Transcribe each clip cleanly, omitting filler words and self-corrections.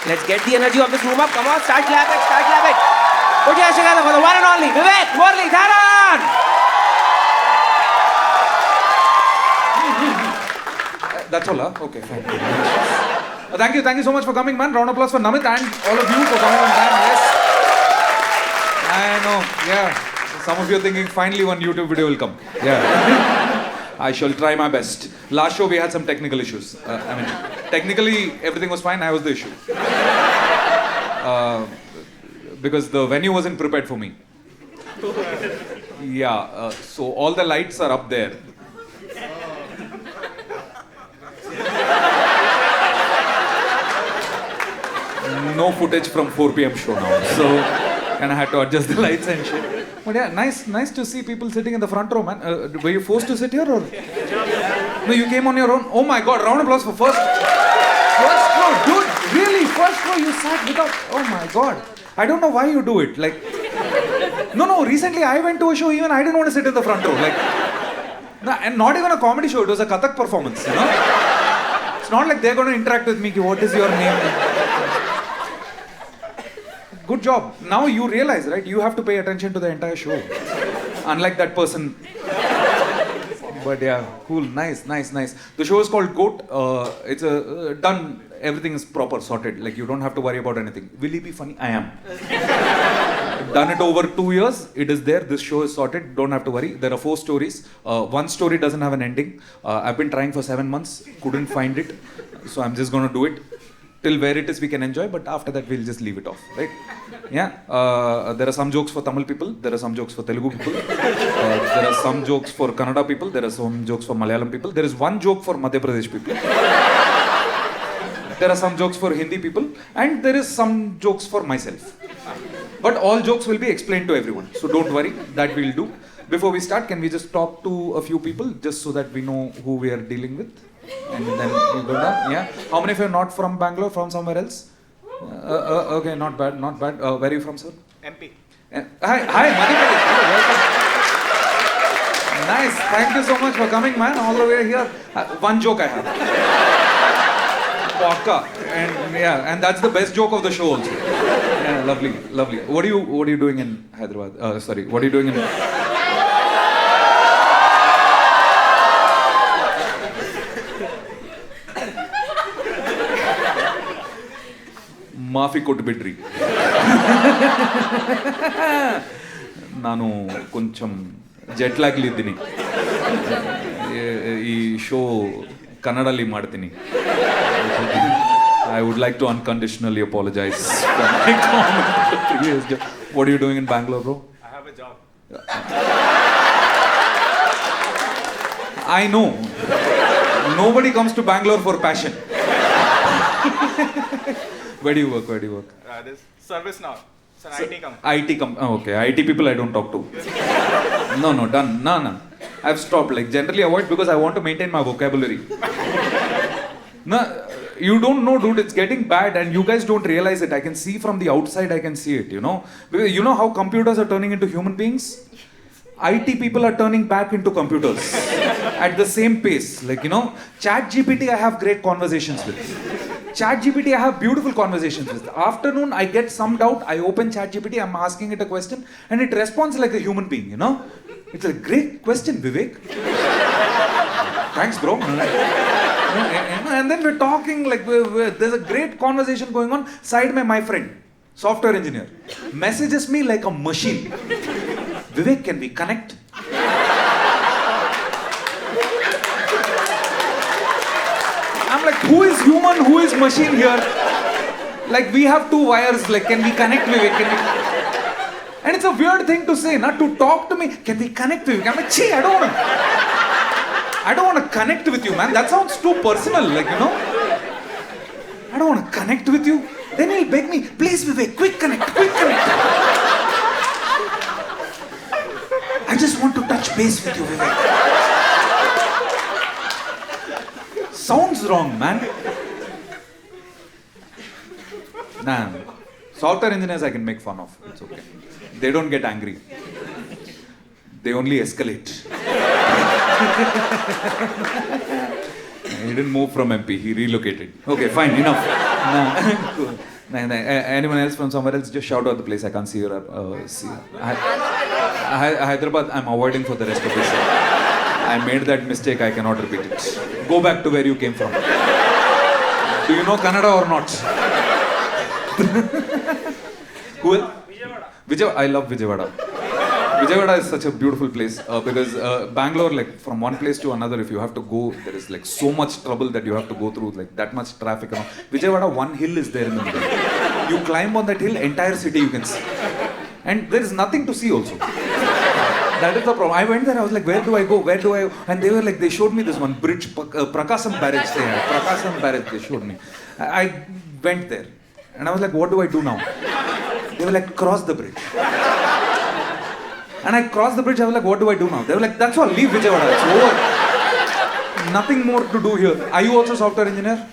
Let's get the energy of this room up. Come on, start clapping, start clapping. Put your hands together for the one and only Vivek Muralidharan. That's all, huh? Okay, fine. Thank you so much for coming, man. Round of applause for Namit and all of you for coming on time. Yes. I know, yeah. Some of you are thinking, finally one YouTube video will come. Yeah. I shall try my best. Last show we had some technical issues. Technically everything was fine, I was the issue. Because the venue wasn't prepared for me. Yeah, so all the lights are up there. No footage from 4 p.m. show now, so kind of had to adjust the lights and shit. But yeah, nice to see people sitting in the front row, man. Were you forced to sit here or? No, you came on your own. Oh my God! Round of applause for first row, dude. Really, first row you sat without. Oh my God! I don't know why you do it. Like, no. Recently I went to a show. Even I didn't want to sit in the front row. Like, no, and not even a comedy show. It was a Kathak performance. You know. It's not like they're going to interact with me. What is your name? Good job. Now you realize, right? You have to pay attention to the entire show. Unlike that person. But yeah, cool. Nice. The show is called Goat. It's done. Everything is proper, sorted. Like, you don't have to worry about anything. Will he be funny? I am. Done it over 2 years. It is there. This show is sorted. Don't have to worry. There are 4 stories. One story doesn't have an ending. I've been trying for 7 months. Couldn't find it. So I'm just going to do it. Till where it is we can enjoy, but after that we'll just leave it off, right? Yeah. There are some jokes for Tamil people. There are some jokes for Telugu people. There are some jokes for Kannada people. There are some jokes for Malayalam people. There is one joke for Madhya Pradesh people. There are some jokes for Hindi people. And there is some jokes for myself. But all jokes will be explained to everyone. So don't worry, that we'll do. Before we start, can we just talk to a few people just so that we know who we are dealing with? And then you go down. Yeah. How many of you are not from Bangalore, from somewhere else? Okay, not bad. Where are you from, sir? MP. Hi, Madhya Pradesh. Welcome. Nice. Thank you so much for coming, man. All the way here. One joke I have. Vodka. And that's the best joke of the show also. Yeah, lovely. What are you doing in Hyderabad? What are you doing in? ಮಾಫಿ ಕೊಟ್ಬಿಡ್ರಿ ನಾನು ಕೊಂಚಂ jet ಲ್ಯಾಗ್ಲಿ ಇದ್ದೀನಿ ಈ show ಕನ್ನಡಲ್ಲಿ ಮಾಡ್ತೀನಿ I would like to unconditionally apologize for my comment. What are you doing in Bangalore, bro? I have a job. I know. Nobody comes to Bangalore for passion. Where do you work? This service now. It's an IT company. IT company. Oh, okay. IT people I don't talk to. No, done. No. I've stopped. Like, generally avoid because I want to maintain my vocabulary. No, you don't know, dude. It's getting bad and you guys don't realize it. I can see from the outside, I can see it, you know. Because you know how computers are turning into human beings? IT people are turning back into computers at the same pace. Like, you know, ChatGPT I have great conversations with. ChatGPT I have beautiful conversations with. Afternoon I get some doubt, I open ChatGPT, I'm asking it a question and it responds like a human being, you know. It's a great question, Vivek. Thanks, bro. And then we're talking like there's a great conversation going on. Side my friend, software engineer, messages me like a machine. Vivek, can we connect? I'm like, who is human, who is machine here? Like, we have 2 wires, like, can we connect, Vivek? And it's a weird thing to say, not to talk to me. Can we connect, Vivek? I'm like, gee, I don't want to connect with you, man. That sounds too personal, like, you know. I don't want to connect with you. Then he'll beg me, please, Vivek, quick connect. I just want to touch base with you, Vivek. Sounds wrong, man. Nah, software engineers I can make fun of. It's okay. They don't get angry. They only escalate. He didn't move from MP, he relocated. Okay, fine, enough. Nah, cool. Nah, nah. Anyone else from somewhere else? Just shout out the place. I can't see your. See. Hyderabad. I'm avoiding for the rest of the show. I made that mistake. I cannot repeat it. Go back to where you came from. Do you know Kannada or not? Who else? Vijayawada. I love Vijayawada. Vijayawada is such a beautiful place because Bangalore, like from one place to another, if you have to go, there is like so much trouble that you have to go through, like that much traffic. And all. Vijayawada, one hill is there in the middle. You climb on that hill, entire city you can see. And there is nothing to see also. That is the problem. I went there, I was like, where do I go? Where do I? And they were like, they showed me this one bridge, Prakasam Barrage. They had. Prakasam Barrage, they showed me. I went there. And I was like, what do I do now? They were like, cross the bridge. And I crossed the bridge, I was like, what do I do now? They were like, that's all, leave Vijayawada, it's over. Nothing more to do here. Are you also software engineer?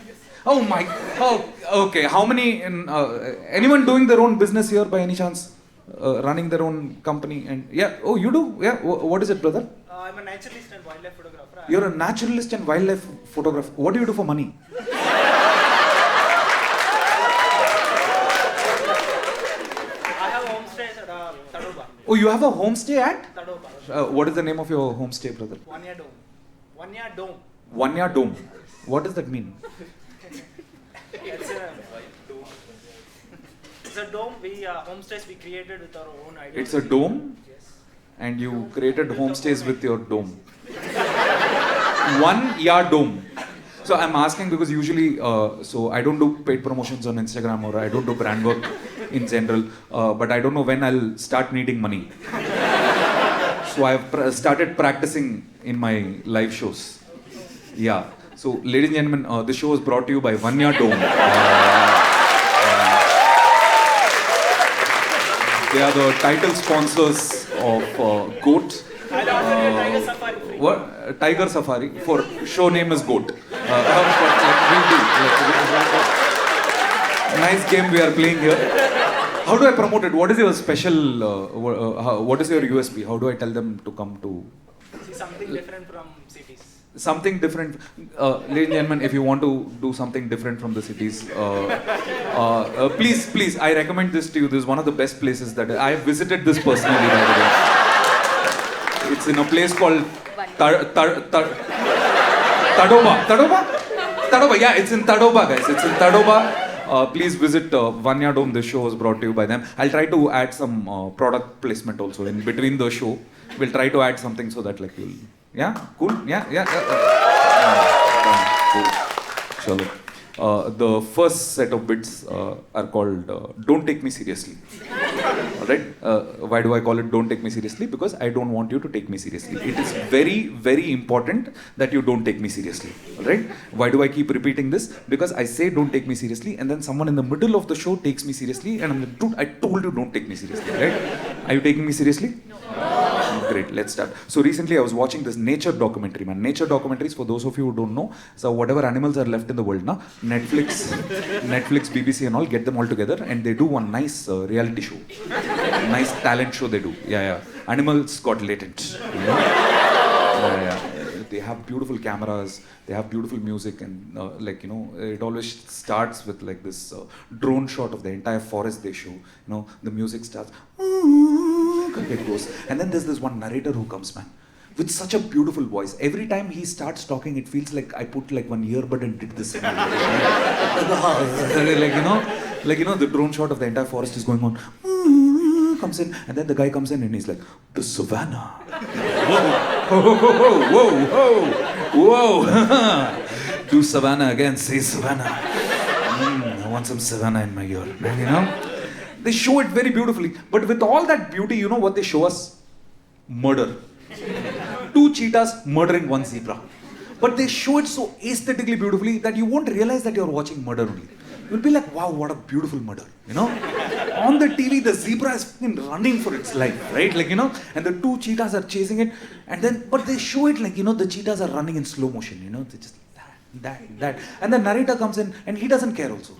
Oh my, oh, okay. How many, anyone doing their own business here by any chance? Running their own company and, yeah, oh you do? Yeah, what is it brother? I'm a naturalist and wildlife photographer. You're a naturalist and wildlife photographer. What do you do for money? I have homestay at Tadoba. Oh, you have a homestay at? Tadoba. What is the name of your homestay, brother? Vanya Dome. Vanya Dome. Vanya Dome. What does that mean? It's a dome. We homestays we created with our own ideas. It's a dome? Yes. And you created homestays with your dome. One year dome. So I'm asking because usually, so I don't do paid promotions on Instagram or I don't do brand work in general, but I don't know when I'll start needing money. So I've started practicing in my live shows. Yeah. So ladies and gentlemen, this show is brought to you by Vanya Dome. They are the title sponsors of GOAT. I'll offer you a tiger safari free. What? Tiger Safari for show name is GOAT. We'll do. Nice game we are playing here. How do I promote it? What is your special? What is your USP? How do I tell them to come to? See something different from cities. Something different. Ladies and gentlemen, if you want to do something different from the cities, please, I recommend this to you. This is one of the best places that I have visited this personally, by the way. It's in a place called Tadoba. Tadoba, yeah, it's in Tadoba, guys. It's in Tadoba. Please visit Vanya Dome. This show was brought to you by them. I'll try to add some product placement also in between the show. We'll try to add something so that like you'll... Yeah? Cool? Yeah. Cool. Chalo. The first set of bits are called Don't Take Me Seriously. Alright? Why do I call it Don't Take Me Seriously? Because I don't want you to take me seriously. It is very, very important that you don't take me seriously. Alright? Why do I keep repeating this? Because I say don't take me seriously and then someone in the middle of the show takes me seriously and I'm like, dude, I told you don't take me seriously. Right? Are you taking me seriously? No. Great, let's start. So recently I was watching this nature documentary, man. Nature documentaries, for those of you who don't know, so whatever animals are left in the world now, Netflix, BBC and all, get them all together and they do one nice reality show. Nice talent show they do. Yeah. Animals got latent. You know? Yeah. They have beautiful cameras, they have beautiful music and it always starts with like this drone shot of the entire forest they show. You know, the music starts, it goes. And then there's this one narrator who comes, man, with such a beautiful voice. Every time he starts talking, it feels like I put like one earbud and did this. The drone shot of the entire forest is going on. Comes in, and then the guy comes in and he's like, the savannah. Whoa. Do savannah again, say savannah. I want some savannah in my ear. You know? They show it very beautifully. But with all that beauty, you know what they show us? Murder. 2 cheetahs murdering 1 zebra. But they show it so aesthetically beautifully that you won't realize that you're watching murder only. You'll be like, wow, what a beautiful murder, you know? On the TV, the zebra is running for its life, right? Like, you know, and the 2 cheetahs are chasing it. And then, but they show it like, you know, the cheetahs are running in slow motion, you know? They just that. And the narrator comes in and he doesn't care also.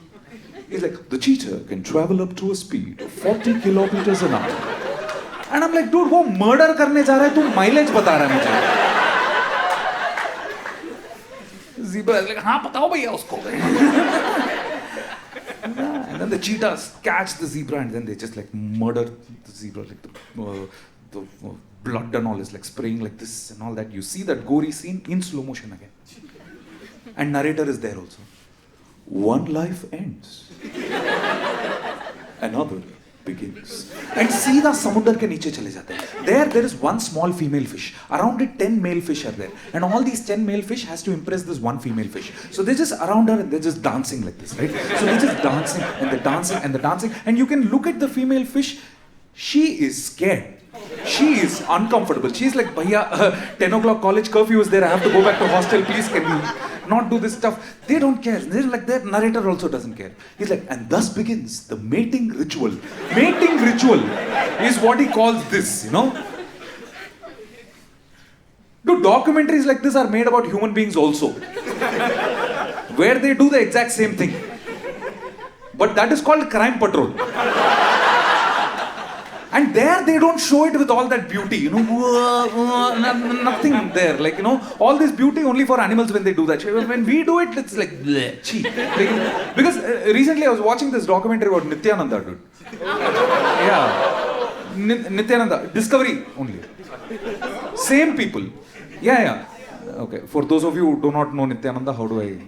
He's like, the cheetah can travel up to a speed of 40 kilometers an hour. And I'm like, dude, वो murder करने जा रहा है, तू mileage बता रहा है मुझे. Zebra is like, हाँ बताओ भैया उसको. And then the cheetahs catch the zebra and then they just like murder the zebra, like the blood and all is like spraying like this and all that. You see that gory scene in slow motion again. And narrator is there also. One life ends. Another begins. And सीधा समुद्र के नीचे चले जाते हैं. There is one small female fish. Around it 10 male fish are there. And all these 10 male fish has to impress this one female fish. So they're just around her and they're just dancing like this, right? So they're just dancing and they're dancing and they're dancing. And you can look at the female fish. She is scared. She is uncomfortable. She's like, Bhaiya, 10 o'clock college curfew is there. I have to go back to hostel. Please, can we not do this stuff? They don't care. They're like, their narrator also doesn't care. He's like, and thus begins the mating ritual. Mating ritual is what he calls this, you know. Dude, documentaries like this are made about human beings also. Where they do the exact same thing. But that is called Crime Patrol. And there they don't show it with all that beauty, you know, nothing there, like, you know, all this beauty only for animals when they do that. When we do it, it's like, bleh, cheap. Like, because recently I was watching this documentary about Nityananda, dude. Yeah. Nityananda, Discovery only. Same people. Yeah. Okay, for those of you who do not know Nityananda, how do I...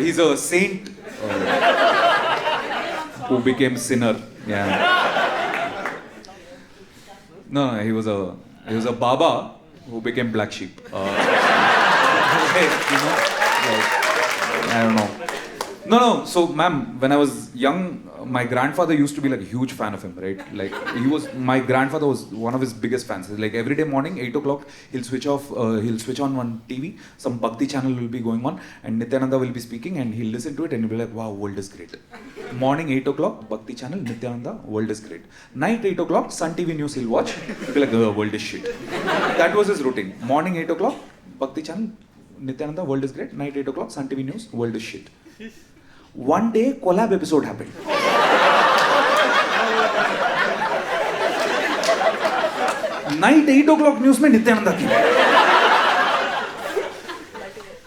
he's a saint who became sinner. Yeah. No, he was a Baba who became black sheep. You know, like, I don't know. No. So, ma'am, when I was young, my grandfather used to be like a huge fan of him, right? Like, my grandfather was one of his biggest fans. Like, every day morning, 8 o'clock, he'll switch on one TV, some Bhakti channel will be going on, and Nityananda will be speaking, and he'll listen to it, and he'll be like, wow, world is great. Morning, 8 o'clock, Bhakti channel, Nityananda, world is great. Night, 8 o'clock, Sun TV News he'll watch, he'll be like, world is shit. That was his routine. Morning, 8 o'clock, Bhakti channel, Nityananda, world is great. Night, 8 o'clock, Sun TV News, world is shit. One day, collab episode happened. Night 8 o'clock news mein Nityananda came.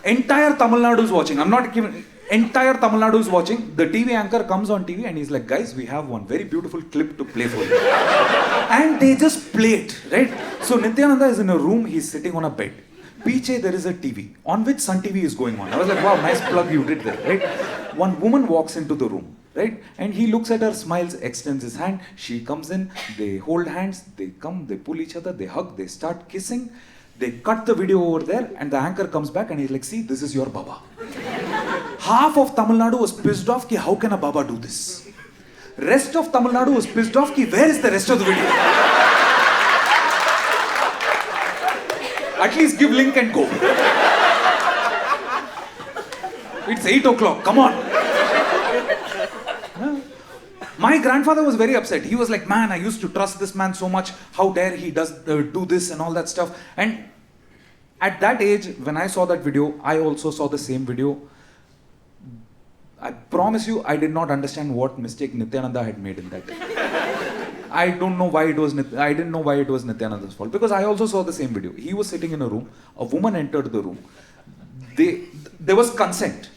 Entire Tamil Nadu is watching. I'm not giving. Entire Tamil Nadu is watching. The TV anchor comes on TV and he's like, guys, we have one very beautiful clip to play for you. And they just play it, right? So Nityananda is in a room. He's sitting on a bed. Piche, there is a TV on which Sun TV is going on. I was like, wow, nice plug you did there, right? One woman walks into the room, right? And he looks at her, smiles, extends his hand. She comes in, they hold hands, they come, they pull each other, they hug, they start kissing. They cut the video over there and the anchor comes back and he's like, see, this is your Baba. Half of Tamil Nadu was pissed off, ki, how can a Baba do this? Rest of Tamil Nadu was pissed off, ki, where is the rest of the video? At least give link and go. It's 8 o'clock, come on. My grandfather was very upset. He was like, man, I used to trust this man so much. How dare he do this and all that stuff. And at that age, when I saw that video, I also saw the same video. I promise you, I did not understand what mistake Nityananda had made in that. I don't know why it was, I didn't know why it was Nityananda's fault. Because I also saw the same video. He was sitting in a room. A woman entered the room. There was consent.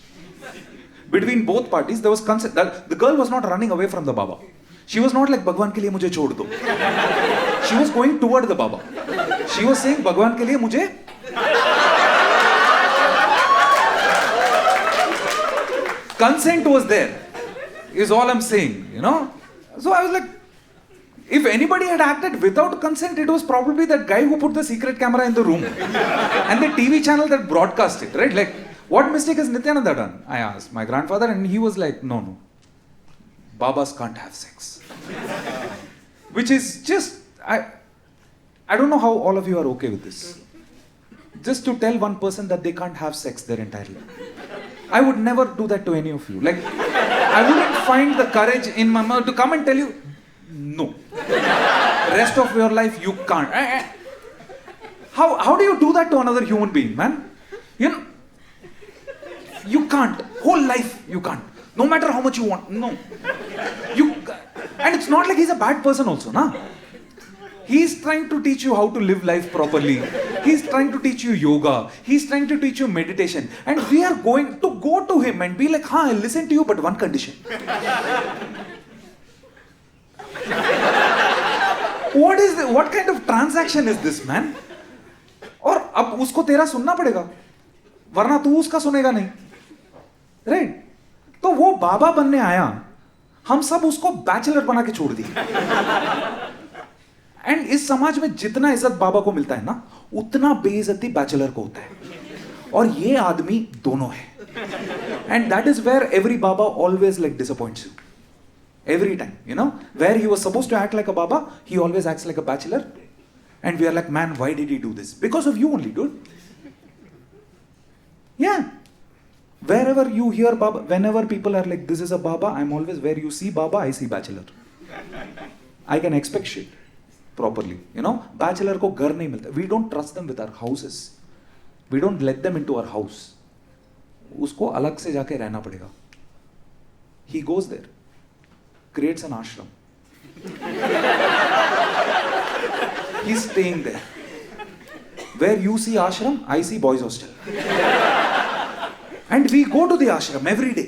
Between both parties, there was consent. The girl was not running away from the Baba. She was not like, Bhagwan ke liye mujhe chhod do. She was going toward the Baba. She was saying, Bhagwan ke liye mujhe... Consent was there, is all I'm saying, you know. So I was like, if anybody had acted without consent, it was probably that guy who put the secret camera in the room. And the TV channel that broadcast it, right? Like, what mistake has Nityananda done? I asked my grandfather and he was like, no. Babas can't have sex. Which is just, I don't know how all of you are okay with this. Just to tell one person that they can't have sex their entire life. I would never do that to any of you. Like, I wouldn't find the courage in my mouth to come and tell you, no. Rest of your life, you can't. How do you do that to another human being, man? You know, you can't. Whole life, you can't. No matter how much you want, no. And it's not like he's a bad person also, nah? He's trying to teach you how to live life properly. He's trying to teach you yoga. He's trying to teach you meditation. And we are going to go to him and be like, "Haan, I'll listen to you, but one condition." What kind of transaction is this, man? और अब उसको तेरा सुनना पड़ेगा, वरना तू उसका सुनेगा नहीं, राइट? तो वो बाबा बनने आया, हम सब उसको बैचलर बना के छोड़ दिए. एंड इस समाज में जितना इज्जत बाबा को मिलता है ना, उतना बेइज्जती बैचलर को होता है. और ये आदमी दोनों है. And that is where every बाबा always like disappoints you. Every time, you know, where he was supposed to act like a baba, he always acts like a bachelor. And we are like, man, why did he do this? Because of you only, dude. Yeah. Wherever you hear baba, whenever people are like, this is a baba, I'm always, where you see baba, I see bachelor. I can expect shit properly, you know. Bachelor ko ghar nahi milta. We don't trust them with our houses. We don't let them into our house. Usko alag se jaake rehna padega. He goes there. Creates an ashram. He's staying there. Where you see ashram, I see boys hostel. And we go to the ashram every day.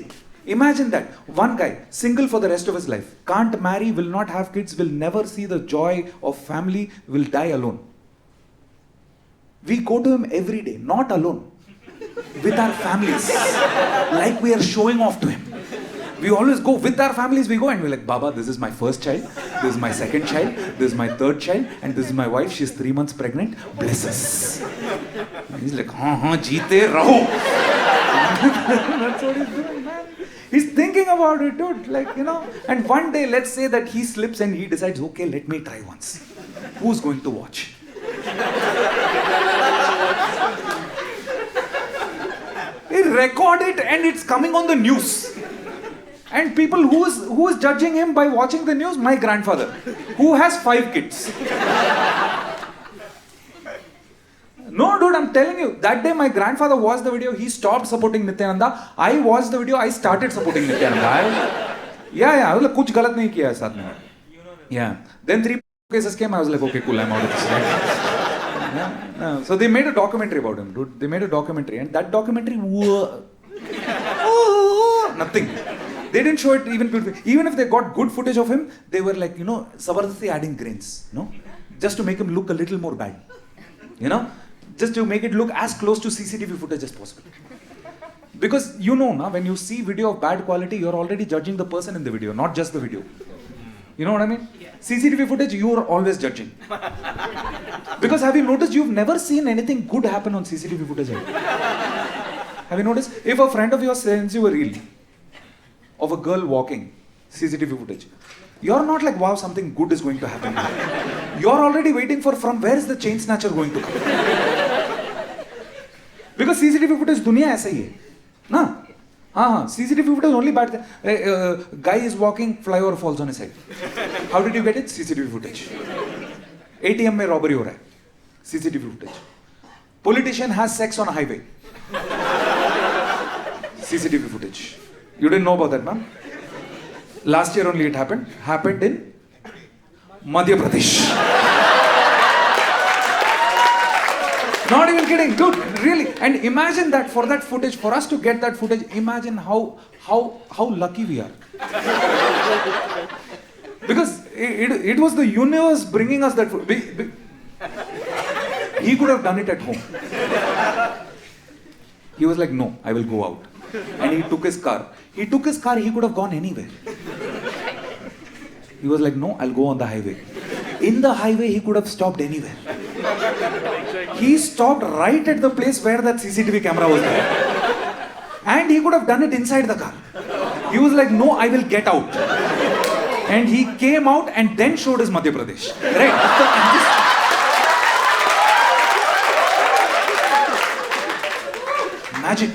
Imagine that. One guy, single for the rest of his life, can't marry, will not have kids, will never see the joy of family, will die alone. We go to him every day, not alone, with our families, like we are showing off to him. We always go with our families, we go and we're like, Baba, this is my first child, this is my second child, this is my third child, and this is my wife, she's 3 months pregnant, bless us. And he's like, jeete raho. That's what he's doing, man. He's thinking about it, dude, like, you know. And one day, let's say that he slips and he decides, okay, let me try once. Who's going to watch? He record it and it's coming on the news. And people who is judging him by watching the news? My grandfather, who has 5 kids. No, dude, I'm telling you, that day my grandfather watched the video, he stopped supporting Nityananda. I watched the video, I started supporting Nityananda. I was like, kuch galat nahi kiya hai saath mein. Yeah. Then 3 cases came, I was like, okay, cool, I'm out of this. Yeah. So they made a documentary about him, dude. They made a documentary, and that documentary, nothing. They didn't show it even beautifully. Even if they got good footage of him, they were like, you know, sabardasti adding grains, you know, just to make him look a little more bad. You know, just to make it look as close to CCTV footage as possible. Because you know, na, when you see video of bad quality, you're already judging the person in the video, not just the video. You know what I mean? Yeah. CCTV footage, you are always judging. Because have you noticed, you've never seen anything good happen on CCTV footage? Have you noticed? If a friend of yours sends you a reel of a girl walking, CCTV footage, you're not like, wow, something good is going to happen. You're already waiting for, from where is the chain snatcher going to come? Because CCTV footage, दुनिया ऐसा ही है, ना? हाँ, CCTV footage only bad. Guy is walking, flyover falls on his head. How did you get it? CCTV footage. ATM में robbery हो रहा है, CCTV footage. Politician has sex on a highway, CCTV footage. You didn't know about that, ma'am? Last year only it happened. Happened in Madhya Pradesh. Not even kidding, dude, really. And imagine that, for that footage, for us to get that footage, imagine how lucky we are. Because it was the universe bringing us that footage. He could have done it at home. He was like, no, I will go out. And he took his car. He took his car, he could have gone anywhere. He was like, no, I'll go on the highway. In the highway, he could have stopped anywhere. He stopped right at the place where that CCTV camera was there. And he could have done it inside the car. He was like, no, I will get out. And he came out and then showed his Madhya Pradesh. Right? Magic.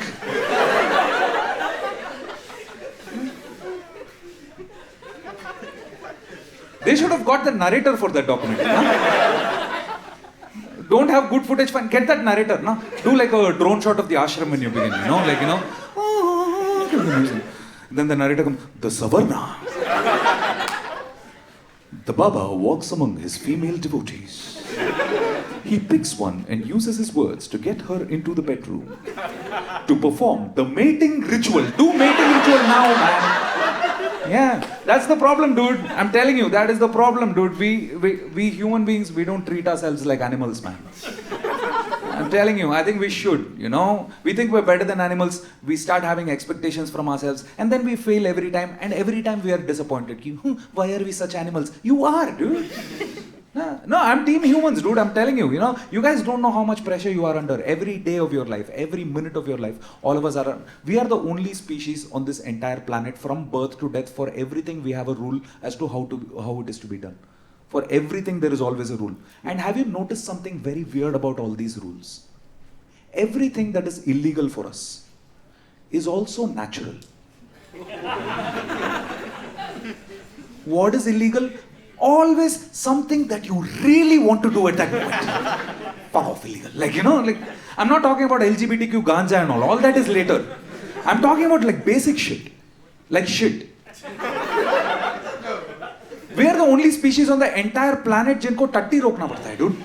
They should have got the narrator for that documentary. Huh? Don't have good footage, fine. Get that narrator. No? Do like a drone shot of the ashram when you begin. You know, like, you know. Then the narrator comes, the Savarna. The Baba walks among his female devotees. He picks one and uses his words to get her into the bedroom to perform the mating ritual. Do mating ritual now, man. Yeah, that's the problem, dude. I'm telling you, that is the problem, dude. We human beings, we don't treat ourselves like animals, man. I'm telling you, I think we should, you know. We think we're better than animals. We start having expectations from ourselves, and then we fail every time, and every time we are disappointed. Why are we such animals? You are, dude. No, I'm team humans, dude. I'm telling you, you know, you guys don't know how much pressure you are under every day of your life, every minute of your life. All of us are, we are the only species on this entire planet from birth to death. For everything, we have a rule as to how it is to be done. For everything, there is always a rule. And have you noticed something very weird about all these rules? Everything that is illegal for us is also natural. What is illegal? Always something that you really want to do at that moment. Fuck off, illegal. Like, you know, like, I'm not talking about LGBTQ ganja and all. All that is later. I'm talking about like basic shit. Like shit. We are the only species on the entire planet जिनको टट्टी रोकना पड़ता है, dude.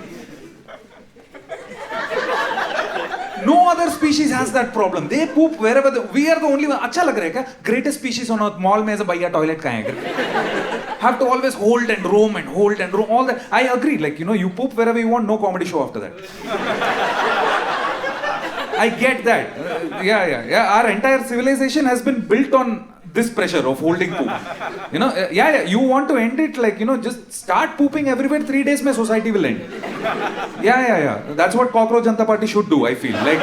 No other species has that problem. They poop wherever. We are the only one. अच्छा लग रहा है क्या? Greatest species on earth. Mall में ऐसा भैया toilet कहाँ है? Have to always hold and roam and hold and roam. All that. I agree. Like, you know, you poop wherever you want. No comedy show after that. I get that. Yeah. Our entire civilization has been built on this pressure of holding poop. You know, you want to end it, like, you know, just start pooping everywhere. 3 days mein society will end. Yeah. That's what Cockroach Janata Party should do, I feel. Like,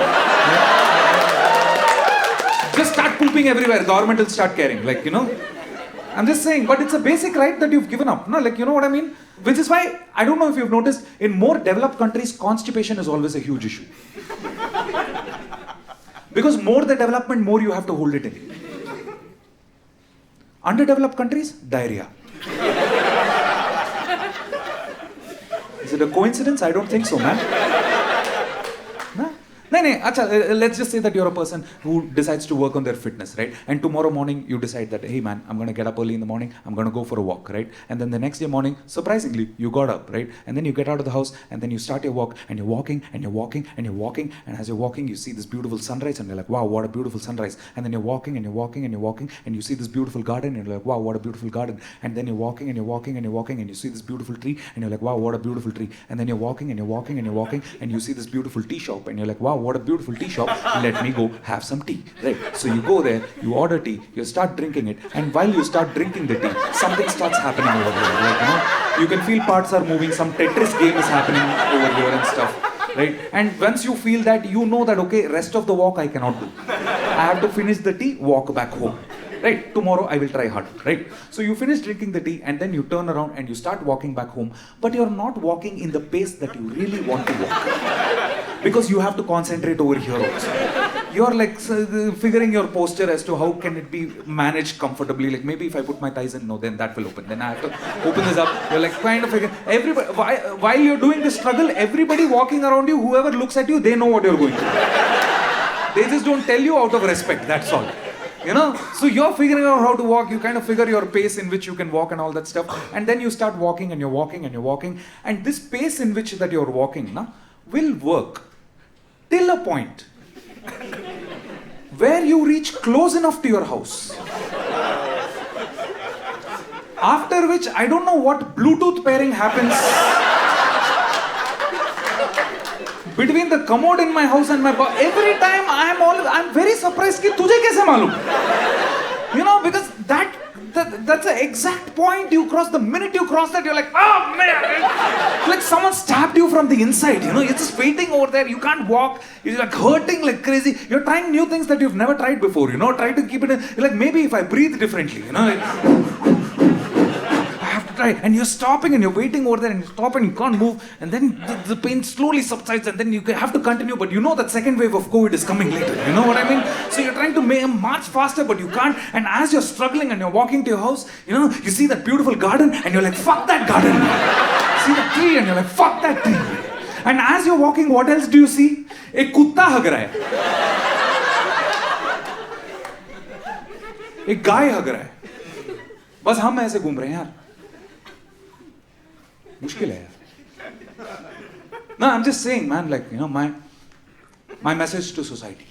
just start pooping everywhere. Government will start caring. Like, you know, I'm just saying, but it's a basic right that you've given up. No, like, you know what I mean? Which is why, I don't know if you've noticed, in more developed countries, constipation is always a huge issue. Because more the development, more you have to hold it in. Underdeveloped countries, diarrhea. Is it a coincidence? I don't think so, man. No, let's just say that you're a person who decides to work on their fitness, right? And tomorrow morning you decide that, hey man, I'm going to get up early in the morning, I'm going to go for a walk, right? And then the next day morning, surprisingly, you got up, right? And then you get out of the house and then you start your walk and you're walking and you're walking and you're walking, and as you're walking, you see this beautiful sunrise and you're like, wow, what a beautiful sunrise. And then you're walking and you're walking and you're walking and you see this beautiful garden and you're like, wow, what a beautiful garden. And then you're walking and you're walking and you're walking and you see this beautiful tree and you're like, wow, what a beautiful tree. And then you're walking and you're walking and you're walking and you see this beautiful tea shop and you're like, wow, what a beautiful tea shop. Let me go have some tea, right? So you go there, you order tea, you start drinking it, and while you start drinking the tea, something starts happening over here. Like, you know, you can feel parts are moving, some Tetris game is happening over here and stuff, right? And once you feel that, you know that, okay, rest of the walk I cannot do. I have to finish the tea, walk back home. Right, tomorrow I will try hard, right? So you finish drinking the tea and then you turn around and you start walking back home, but you're not walking in the pace that you really want to walk. Because you have to concentrate over here also. You're like figuring your posture as to how can it be managed comfortably. Like maybe if I put my thighs in, no, then that will open. Then I have to open this up. You're like kind of figuring, everybody, while you're doing this struggle, everybody walking around you, whoever looks at you, they know what you're going through. They just don't tell you out of respect, that's all. You know, so you're figuring out how to walk, you kind of figure your pace in which you can walk and all that stuff, and then you start walking and you're walking and you're walking, and this pace in which that you're walking will work till a point where you reach close enough to your house. After which, I don't know what Bluetooth pairing happens between the commode in my house and my every time I'm very surprised कि तुझे कैसे मालूम? You know, because that's the exact point you cross. The minute you cross that, you're like, oh man, like someone stabbed you from the inside. You know, you're just waiting over there. You can't walk. You're like hurting like crazy. You're trying new things that you've never tried before. You know, try to keep it in. You're like, maybe if I breathe differently, you know. And you're stopping and you're waiting over there and you stop and you can't move, and then the pain slowly subsides and then you have to continue, but you know that second wave of COVID is coming later, you know what I mean? So you're trying to march faster but you can't, and as you're struggling and you're walking to your house, you know, you see that beautiful garden and you're like, fuck that garden. See the tree and you're like, fuck that tree. And as you're walking, what else do you see? A kutta hag raha hai. एक गाय हग रहा है. बस हम ऐसे घूम रहे हैं यार. मुश्किल है यार. No, I'm just saying, man, like, you know, my message to society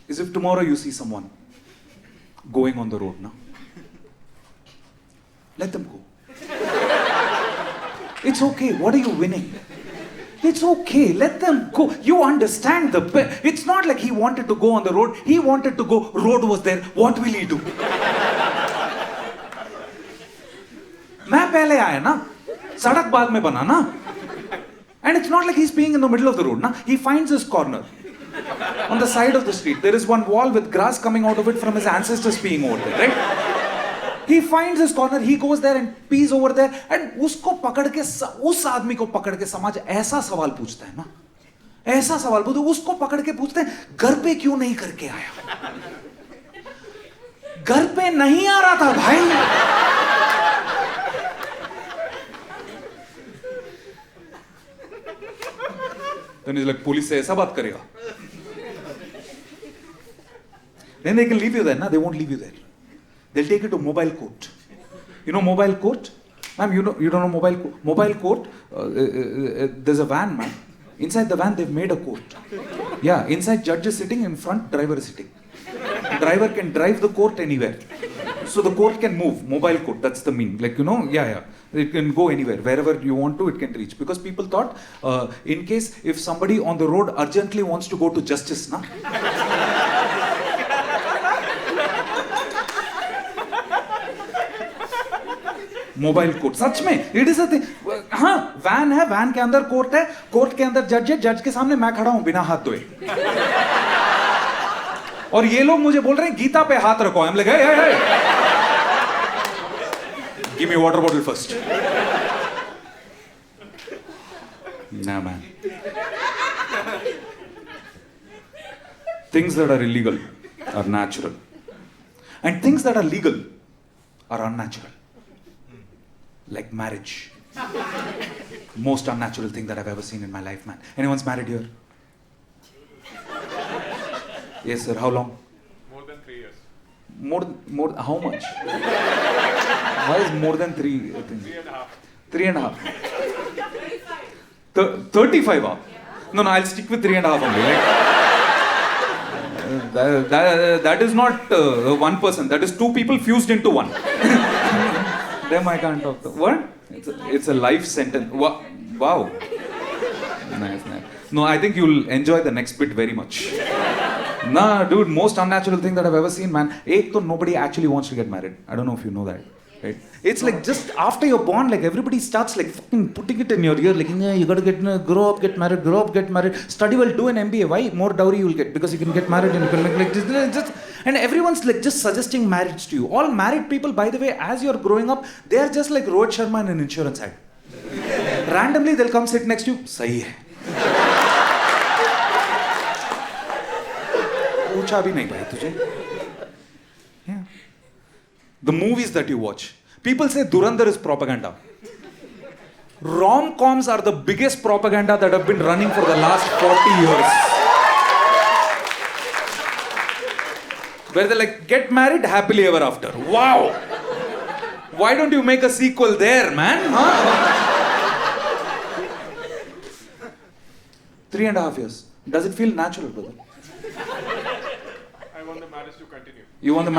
is if tomorrow you see someone going on the road, now, let them go. It's okay. What are you winning? It's okay. Let them go. You understand it's not like he wanted to go on the road. He wanted to go. Road was there. What will he do? मैं पहले आया ना, सड़क बाद में बना ना. And it's not like he's being in the middle of the road, na. He finds his corner on the side of the street. There is one wall with grass coming out of it from his ancestors peeing over there, right? He finds his corner, he goes there and pees over there, and उसको पकड़ के उस आदमी को पकड़ के समाज ऐसा सवाल पूछता है ना, ऐसा सवाल पूछते, उसको पकड़ के पूछते हैं, घर पे क्यों नहीं करके आया? घर पे नहीं आ रहा था भाई. Then he's like, police से ऐसा बात करेगा? Then they can leave you there, na? They won't leave you there. They'll take you to mobile court. You know mobile court? Ma'am, you don't know mobile court? Mobile court, there's a van, ma'am. Inside the van, they've made a court. Yeah, inside judge is sitting, in front driver is sitting. Driver can drive the court anywhere. So the court can move. Mobile court, that's the mean. Like, you know, yeah. It can go anywhere. Wherever you want to, it can reach. Because people thought, in case if somebody on the road urgently wants to go to justice, na? Mobile court, सच में it is a thing. हाँ, van है, van के अंदर court है, court के अंदर जज है, जज के सामने मैं खड़ा हूं बिना हाथ धोए, और ये लोग मुझे बोल रहे हैं गीता पे हाथ रखो. हम लगे, give me water bottle first. ना man, things that are illegal are natural, and things that are legal are unnatural. Like marriage. Most unnatural thing that I've ever seen in my life, man. Anyone's married here? Yes, sir. How long? More than 3 years. More, how much? Why is more than 3? 3.5. 3.5. 35 up? No, I'll stick with 3.5 only. That is not one person. That is two people fused into one. Them I can't talk to. What? It's a life sentence. Wow. Nice. No, I think you'll enjoy the next bit very much. Nah, dude, most unnatural thing that I've ever seen, man. Nobody actually wants to get married. I don't know if you know that. Right? It's like just after you're born, like everybody starts like fucking putting it in your ear, like, yeah, you gotta grow up, get married, study well, do an MBA. Why? More dowry you'll get, because you can get married and you can like just and everyone's like just suggesting marriage to you. All married people, by the way, as you're growing up, they are just like Rohit Sharma in an insurance ad. Randomly they'll come sit next to you. Sahi hai. पूछा भी नहीं भाई तुझे. Yeah. The movies that you watch. People say Durandar is propaganda. Rom-coms are the biggest propaganda that have been running for the last 40 years. Where they're like, get married happily ever after. Wow! Why don't you make a sequel there, man? Huh? 3.5 years. Does it feel natural, brother? I want the marriage to continue. You want the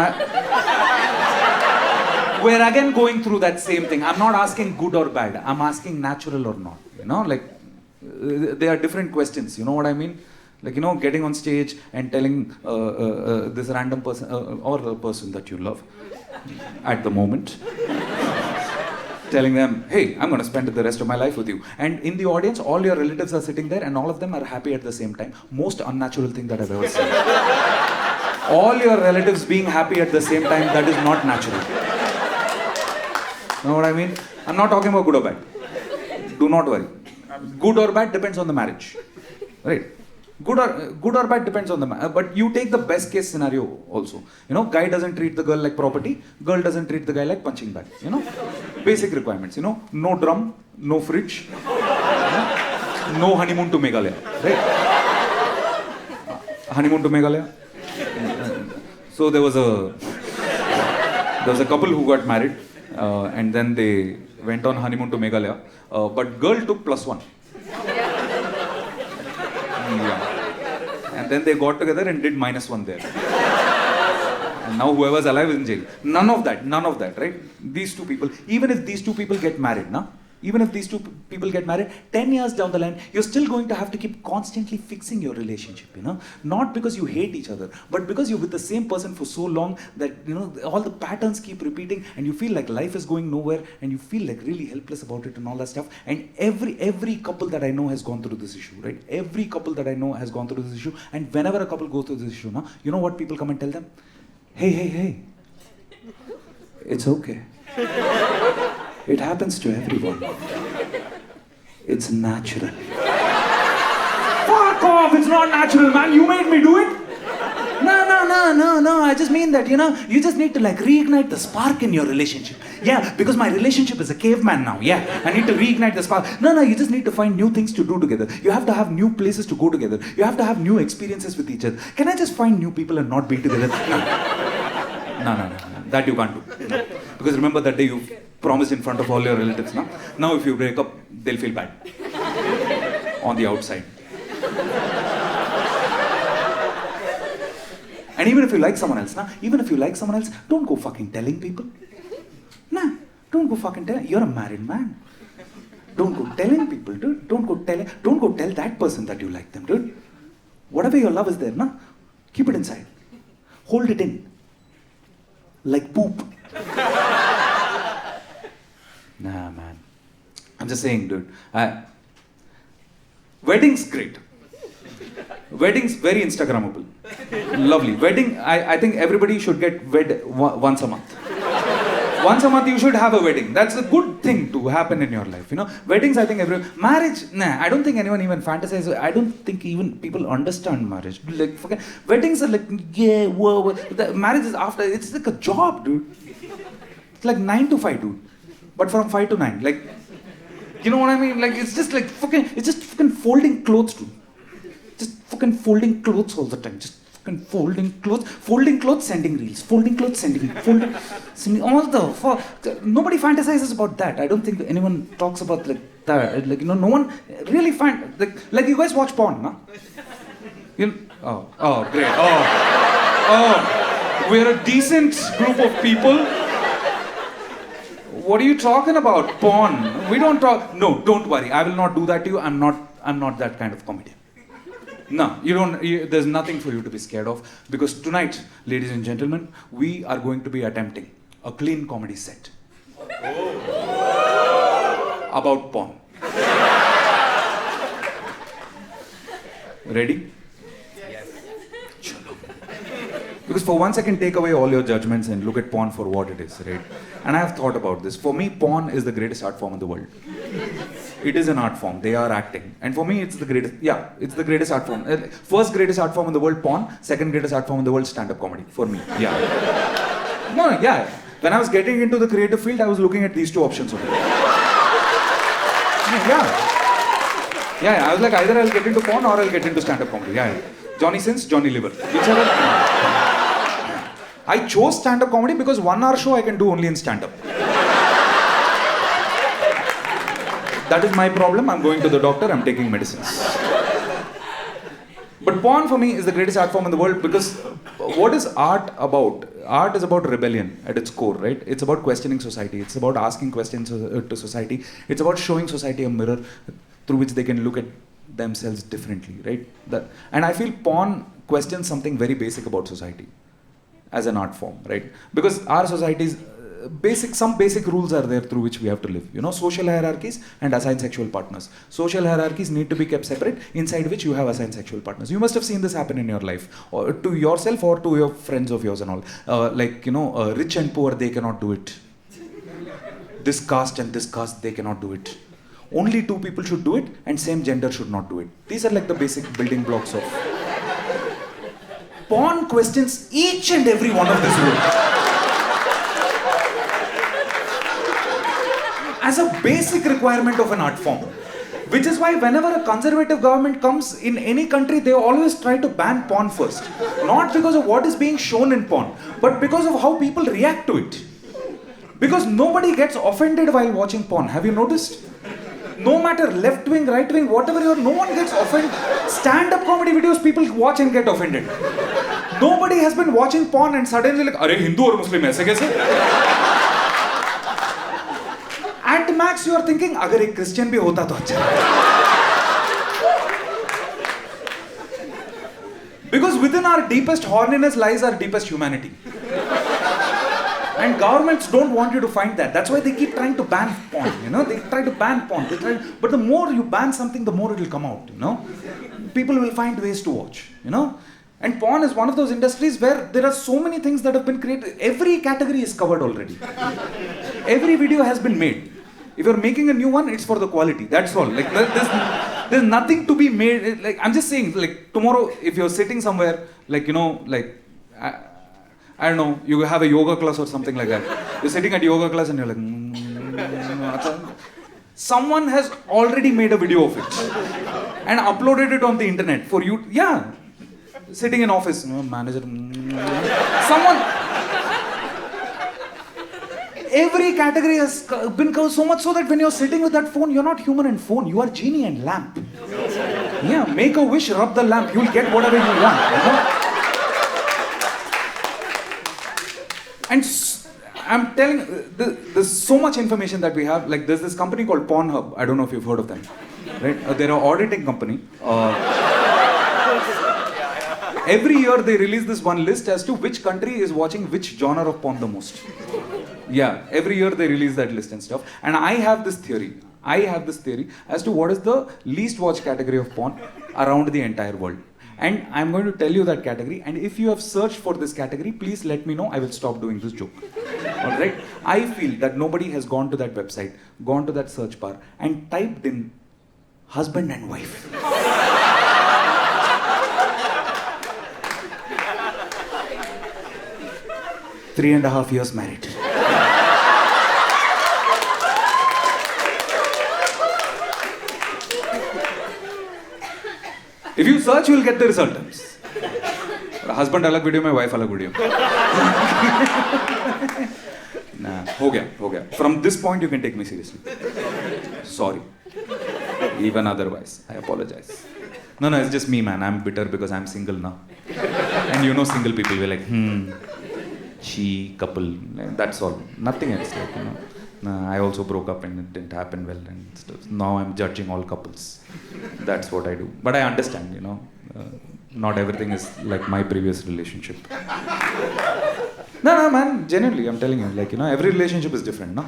We're again going through that same thing. I'm not asking good or bad. I'm asking natural or not. You know, like, they are different questions. You know what I mean? Like, you know, getting on stage and telling this random person or the person that you love at the moment, telling them, hey, I'm going to spend the rest of my life with you. And in the audience, all your relatives are sitting there and all of them are happy at the same time. Most unnatural thing that I've ever seen. All your relatives being happy at the same time, that is not natural. You know what I mean? I'm not talking about good or bad. Do not worry. Good or bad depends on the marriage. Right? Good or bad depends on the marriage. But you take the best case scenario also. You know, guy doesn't treat the girl like property. Girl doesn't treat the guy like punching bag. You know? Basic requirements. You know? No drum, no fridge. No honeymoon to Meghalaya. Right? Honeymoon to Meghalaya. So there was a couple who got married. And then they went on honeymoon to Meghalaya. But girl took +1. Yeah. And then they got together and did -1 there. And now whoever's alive is in jail. None of that, right? These two people, even if these two people get married, na? Even if these two people get married, 10 years down the line, you're still going to have to keep constantly fixing your relationship, you know? Not because you hate each other, but because you're with the same person for so long that, you know, all the patterns keep repeating and you feel like life is going nowhere and you feel like really helpless about it and all that stuff. And every couple that I know has gone through this issue, right? Every couple that I know has gone through this issue. And whenever a couple goes through this issue, na, you know what people come and tell them? Hey, it's okay. It happens to everyone. It's natural. Fuck off! It's not natural, man. You made me do it. No. I just mean that, you know, you just need to like reignite the spark in your relationship. Yeah, because my relationship is a caveman now. Yeah, I need to reignite the spark. No, you just need to find new things to do together. You have to have new places to go together. You have to have new experiences with each other. Can I just find new people and not be together? No. That you can't do. No. Because remember that day you promised in front of all your relatives. No? Now if you break up, they'll feel bad. On the outside. And even if you like someone else, don't go fucking telling people. Nah, don't go fucking telling. You're a married man. Don't go telling people, dude. Don't go tell that person that you like them, dude. Whatever your love is there, nah, keep it inside. Hold it in. Like poop. Nah, man. I'm just saying, dude. Wedding's great. Wedding's very Instagrammable. Lovely. Wedding, I think everybody should get wed once a month. Once a month you should have a wedding. That's a good thing to happen in your life, you know. Weddings, I think marriage, nah, I don't think anyone even fantasizes. I don't think even people understand marriage. Like, forget, weddings are like, yeah, whoa. The marriage is after, it's like a job, dude. It's like 9 to 5, dude. But from 5 to 9, like, you know what I mean? Like, it's just like it's just fucking folding clothes, dude. Just fucking folding clothes all the time. Just fucking folding clothes, sending reels. Folding clothes, sending all the fuck. Nobody fantasizes about that. I don't think anyone talks about like that. Like, you know, no one really like you guys watch porn, no? You know, oh, great. Oh, we're a decent group of people. What are you talking about? Porn. We don't talk. No, don't worry. I will not do that to you. I'm not that kind of comedian. No, there's nothing for you to be scared of, because tonight, ladies and gentlemen, we are going to be attempting a clean comedy set. About porn. Ready? Yes. Because for once I can take away all your judgments and look at porn for what it is, right? And I have thought about this. For me, porn is the greatest art form in the world. It is an art form. They are acting. And for me, it's the greatest art form. First greatest art form in the world, porn. Second greatest art form in the world, stand-up comedy. For me, yeah. No, yeah. When I was getting into the creative field, I was looking at these two options only. Yeah, I was like, either I'll get into porn or I'll get into stand-up comedy. Yeah. Johnny Sins, Johnny Liver. Whichever. I chose stand-up comedy because 1 hour show I can do only in stand-up. That is my problem. I'm going to the doctor, I'm taking medicines. But porn for me is the greatest art form in the world, because what is art about? Art is about rebellion at its core, right? It's about questioning society. It's about asking questions to society. It's about showing society a mirror through which they can look at themselves differently, right? And I feel porn questions something very basic about society as an art form, right? Because our society's some basic rules are there through which we have to live. You know, social hierarchies and assigned sexual partners. Social hierarchies need to be kept separate, inside which you have assigned sexual partners. You must have seen this happen in your life, or to yourself or to your friends of yours and all. Like, you know, rich and poor, they cannot do it. This caste and this caste, they cannot do it. Only 2 people should do it, and same gender should not do it. These are like the basic building blocks of... Porn questions each and every one of these rules. As a basic requirement of an art form. Which is why whenever a conservative government comes in any country, they always try to ban porn first. Not because of what is being shown in porn, but because of how people react to it. Because nobody gets offended while watching porn. Have you noticed? No matter left wing, right wing, whatever you are, no one gets offended. Stand-up comedy videos, people watch and get offended. Nobody has been watching porn and suddenly like, "Arey, Hindu or Muslim aise kaise?" At max, you are thinking, "Agar ek Christian bhi hota to acha." Because within our deepest horniness lies our deepest humanity. And governments don't want you to find that. That's why they keep trying to ban porn, you know. They try to ban porn. But the more you ban something, the more it will come out, you know. People will find ways to watch, you know. And porn is one of those industries where there are so many things that have been created. Every category is covered already. Every video has been made. If you're making a new one, it's for the quality. That's all. Like there's nothing to be made. Like I'm just saying, like tomorrow, if you're sitting somewhere, like you know, like I don't know, you have a yoga class or something like that. You're sitting at yoga class and you're like, someone has already made a video of it and uploaded it on the internet for you. Yeah, sitting in office, manager, someone. Every category has been covered so much so that when you're sitting with that phone, you're not human and phone. You are genie and lamp. Yeah, make a wish, rub the lamp. You'll get whatever you want. You know? And I'm telling you, there's so much information that we have. Like there's this company called Pornhub. I don't know if you've heard of them. Right? They're an auditing company. Every year they release this one list as to which country is watching which genre of porn the most. Yeah, every year they release that list and stuff. And I have this theory as to what is the least watched category of porn around the entire world. And I'm going to tell you that category. And if you have searched for this category, please let me know. I will stop doing this joke. Alright? I feel that nobody has gone to that website, gone to that search bar, and typed in husband and wife. 3.5 years married. If you search, you will get the results. Husband alag video mein, wife alag video. Nah, ho gaya. From this point, you can take me seriously. Sorry. Even otherwise, I apologize. No, it's just me, man. I'm bitter because I'm single now. And you know, single people will like, she, couple. That's all. Nothing else, like, you know. I also broke up and it didn't happen well and stuff. Now I'm judging all couples. That's what I do. But I understand, you know, not everything is like my previous relationship. No, man, genuinely, I'm telling you, like, you know, every relationship is different, no?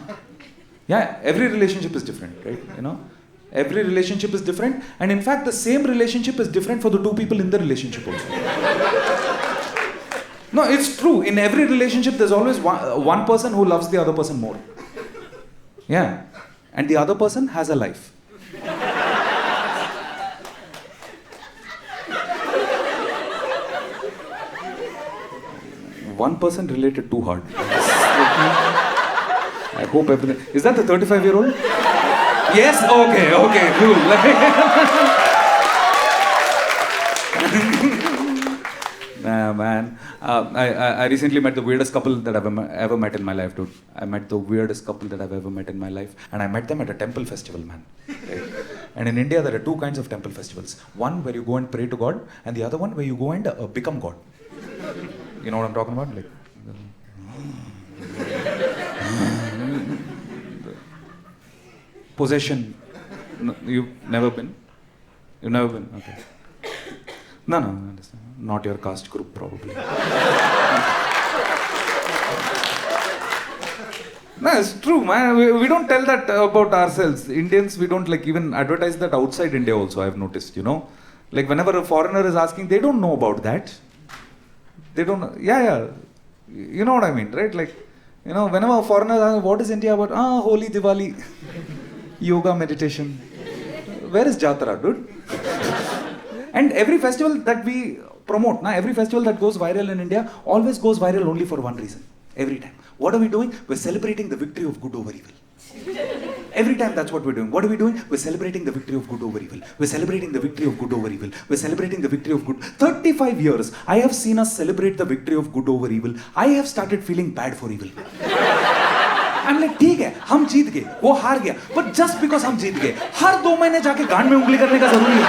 Yeah, every relationship is different, right? You know, every relationship is different. And in fact, the same relationship is different for the two people in the relationship also. No, it's true. In every relationship, there's always one person who loves the other person more. Yeah. And the other person has a life. One person related too hard. I hope everything... Is that the 35-year-old? Yes? Okay, cool. Nah, man. I recently met the weirdest couple that I've ever met in my life, dude. I met the weirdest couple that I've ever met in my life. And I met them at a temple festival, man. Right? And in India, there are two kinds of temple festivals. One where you go and pray to God, and the other one where you go and become God. You know what I'm talking about? Like, possession. No, you've never been? You've never been? Okay. No, I understand. Not your caste group, probably. No, it's true, man. We don't tell that about ourselves. Indians, we don't like even advertise that outside India also, I've noticed, you know. Like whenever a foreigner is asking, they don't know about that. They don't know. Yeah. You know what I mean, right? Like, you know, whenever a foreigner asks, what is India about? Holy Diwali. Yoga, meditation. Where is Jatra, dude? And every festival that we promote, every festival that goes viral in India always goes viral only for one reason. Every time. What are we doing? We're celebrating the victory of good over evil. Every time that's what we're doing. What are we doing? We're celebrating the victory of good over evil. We're celebrating the victory of good over evil. We're celebrating the victory of good. 35 years, I have seen us celebrate the victory of good over evil. I have started feeling bad for evil. I am like ठीक है हम जीत गए, वो हार गया, but just because हम जीत गए हर 2 महीने जाके गांड में उंगली करने का जरूरी है?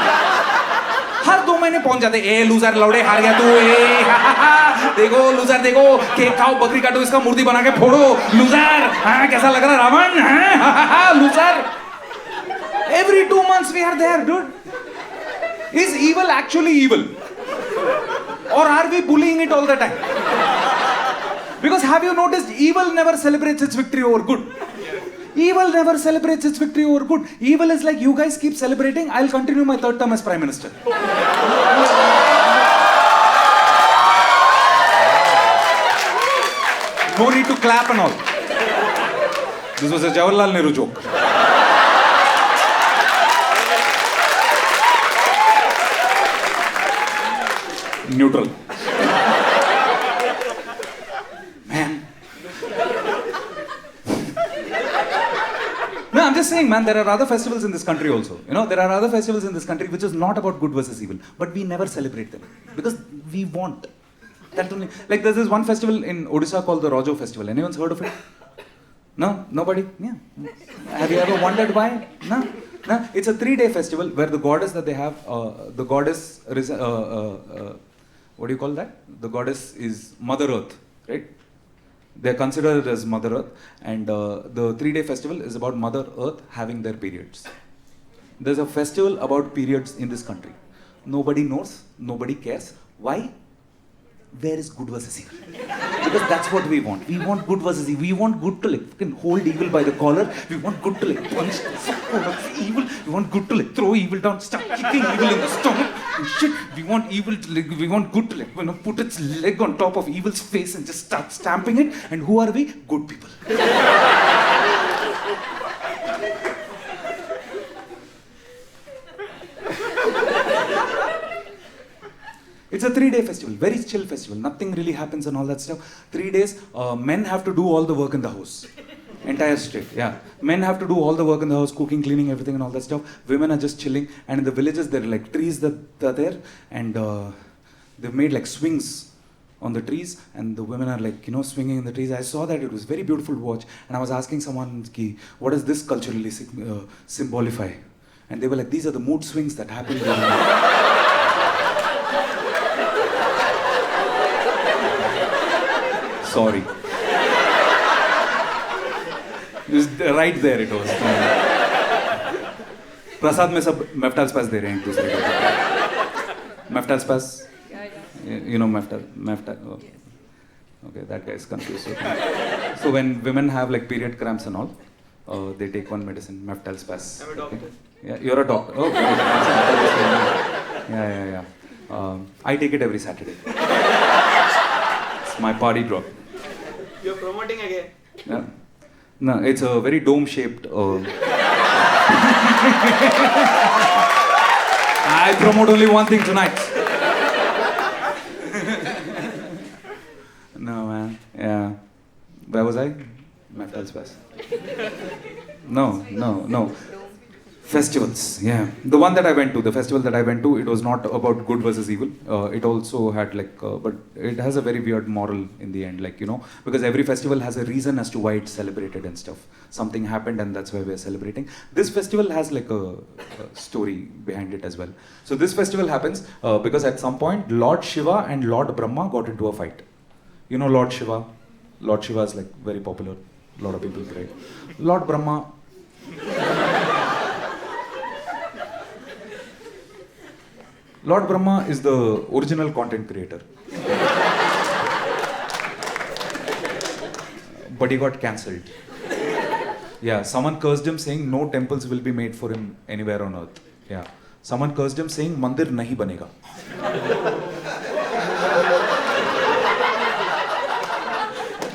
हर 2 महीने पहुंच जाते, ए लूजर लौड़े हार गया तू, ए देखो लूजर देखो, केक खाओ बकरी काटो इसका मूर्ति बना के फोड़ो, लूजर हाँ कैसा लग रहा रावण, हाँ loser. Every 2 months we are there, dude. Is evil actually evil? Or are we bullying it all the time? Because have you noticed, evil never celebrates its victory over good. Evil never celebrates its victory over good. Evil is like, you guys keep celebrating, I'll continue my 3rd term as Prime Minister. No need to clap and all. This was a Jawaharlal Nehru joke. Neutral. Man. No, I'm just saying, man, there are other festivals in this country also. You know, there are other festivals in this country which is not about good versus evil, but we never celebrate them because we want. That only, like there's this one festival in Odisha called the Rojo Festival. Anyone's heard of it? No? Nobody? Yeah. Have you ever wondered why? No? No? It's a 3-day festival where the goddess that they have, the goddess, what do you call that? The goddess is Mother Earth, right? They're considered as Mother Earth, and the 3-day festival is about Mother Earth having their periods. There's a festival about periods in this country. Nobody knows, nobody cares. Why? Where is good versus evil? Because that's what we want. We want good versus evil. We want good to like fucking hold evil by the collar. We want good to like punch the fuck out of evil. We want good to like throw evil down, start kicking evil in the stomach and shit. We want evil to like, we want good to like, you know, put its leg on top of evil's face and just start stamping it. And who are we? Good people. It's a 3-day festival, very chill festival. Nothing really happens and all that stuff. 3 days, men have to do all the work in the house. Entire street, yeah. Men have to do all the work in the house, cooking, cleaning, everything and all that stuff. Women are just chilling. And in the villages, there are like trees that are there. And they've made like swings on the trees. And the women are like, you know, swinging in the trees. I saw that, it was very beautiful to watch. And I was asking someone, what does this culturally symbolify? And they were like, these are the mood swings that happen during Sorry. Just right there it was. प्रसाद में सब मेफ्टाल्स पास दे रहे हैं एक दूसरे को. मेफ्टाल्स पास. You know Meftal. Oh. Okay, that guy is confused. So when women have like period cramps and all, they take one medicine, Meftal's pass. I'm a doctor. Okay? Yeah, you're a doctor. Oh, okay. Yeah. I take it every Saturday. It's my party drug. You're promoting again. Yeah. No, it's a very dome-shaped. I promote only one thing tonight. No, man. Yeah. Where was I? Meftal's pass. No. Festivals, yeah. The one that I went to, the festival that I went to, it was not about good versus evil. It also had like, but it has a very weird moral in the end, like, you know, because every festival has a reason as to why it's celebrated and stuff. Something happened and that's why we're celebrating. This festival has like a story behind it as well. So this festival happens because at some point, Lord Shiva and Lord Brahma got into a fight. You know Lord Shiva? Lord Shiva is like very popular. A lot of people pray. Lord Brahma. Lord Brahma is the original content creator. But he got cancelled. Yeah, someone cursed him saying no temples will be made for him anywhere on earth. Yeah. Someone cursed him saying mandir nahi banega.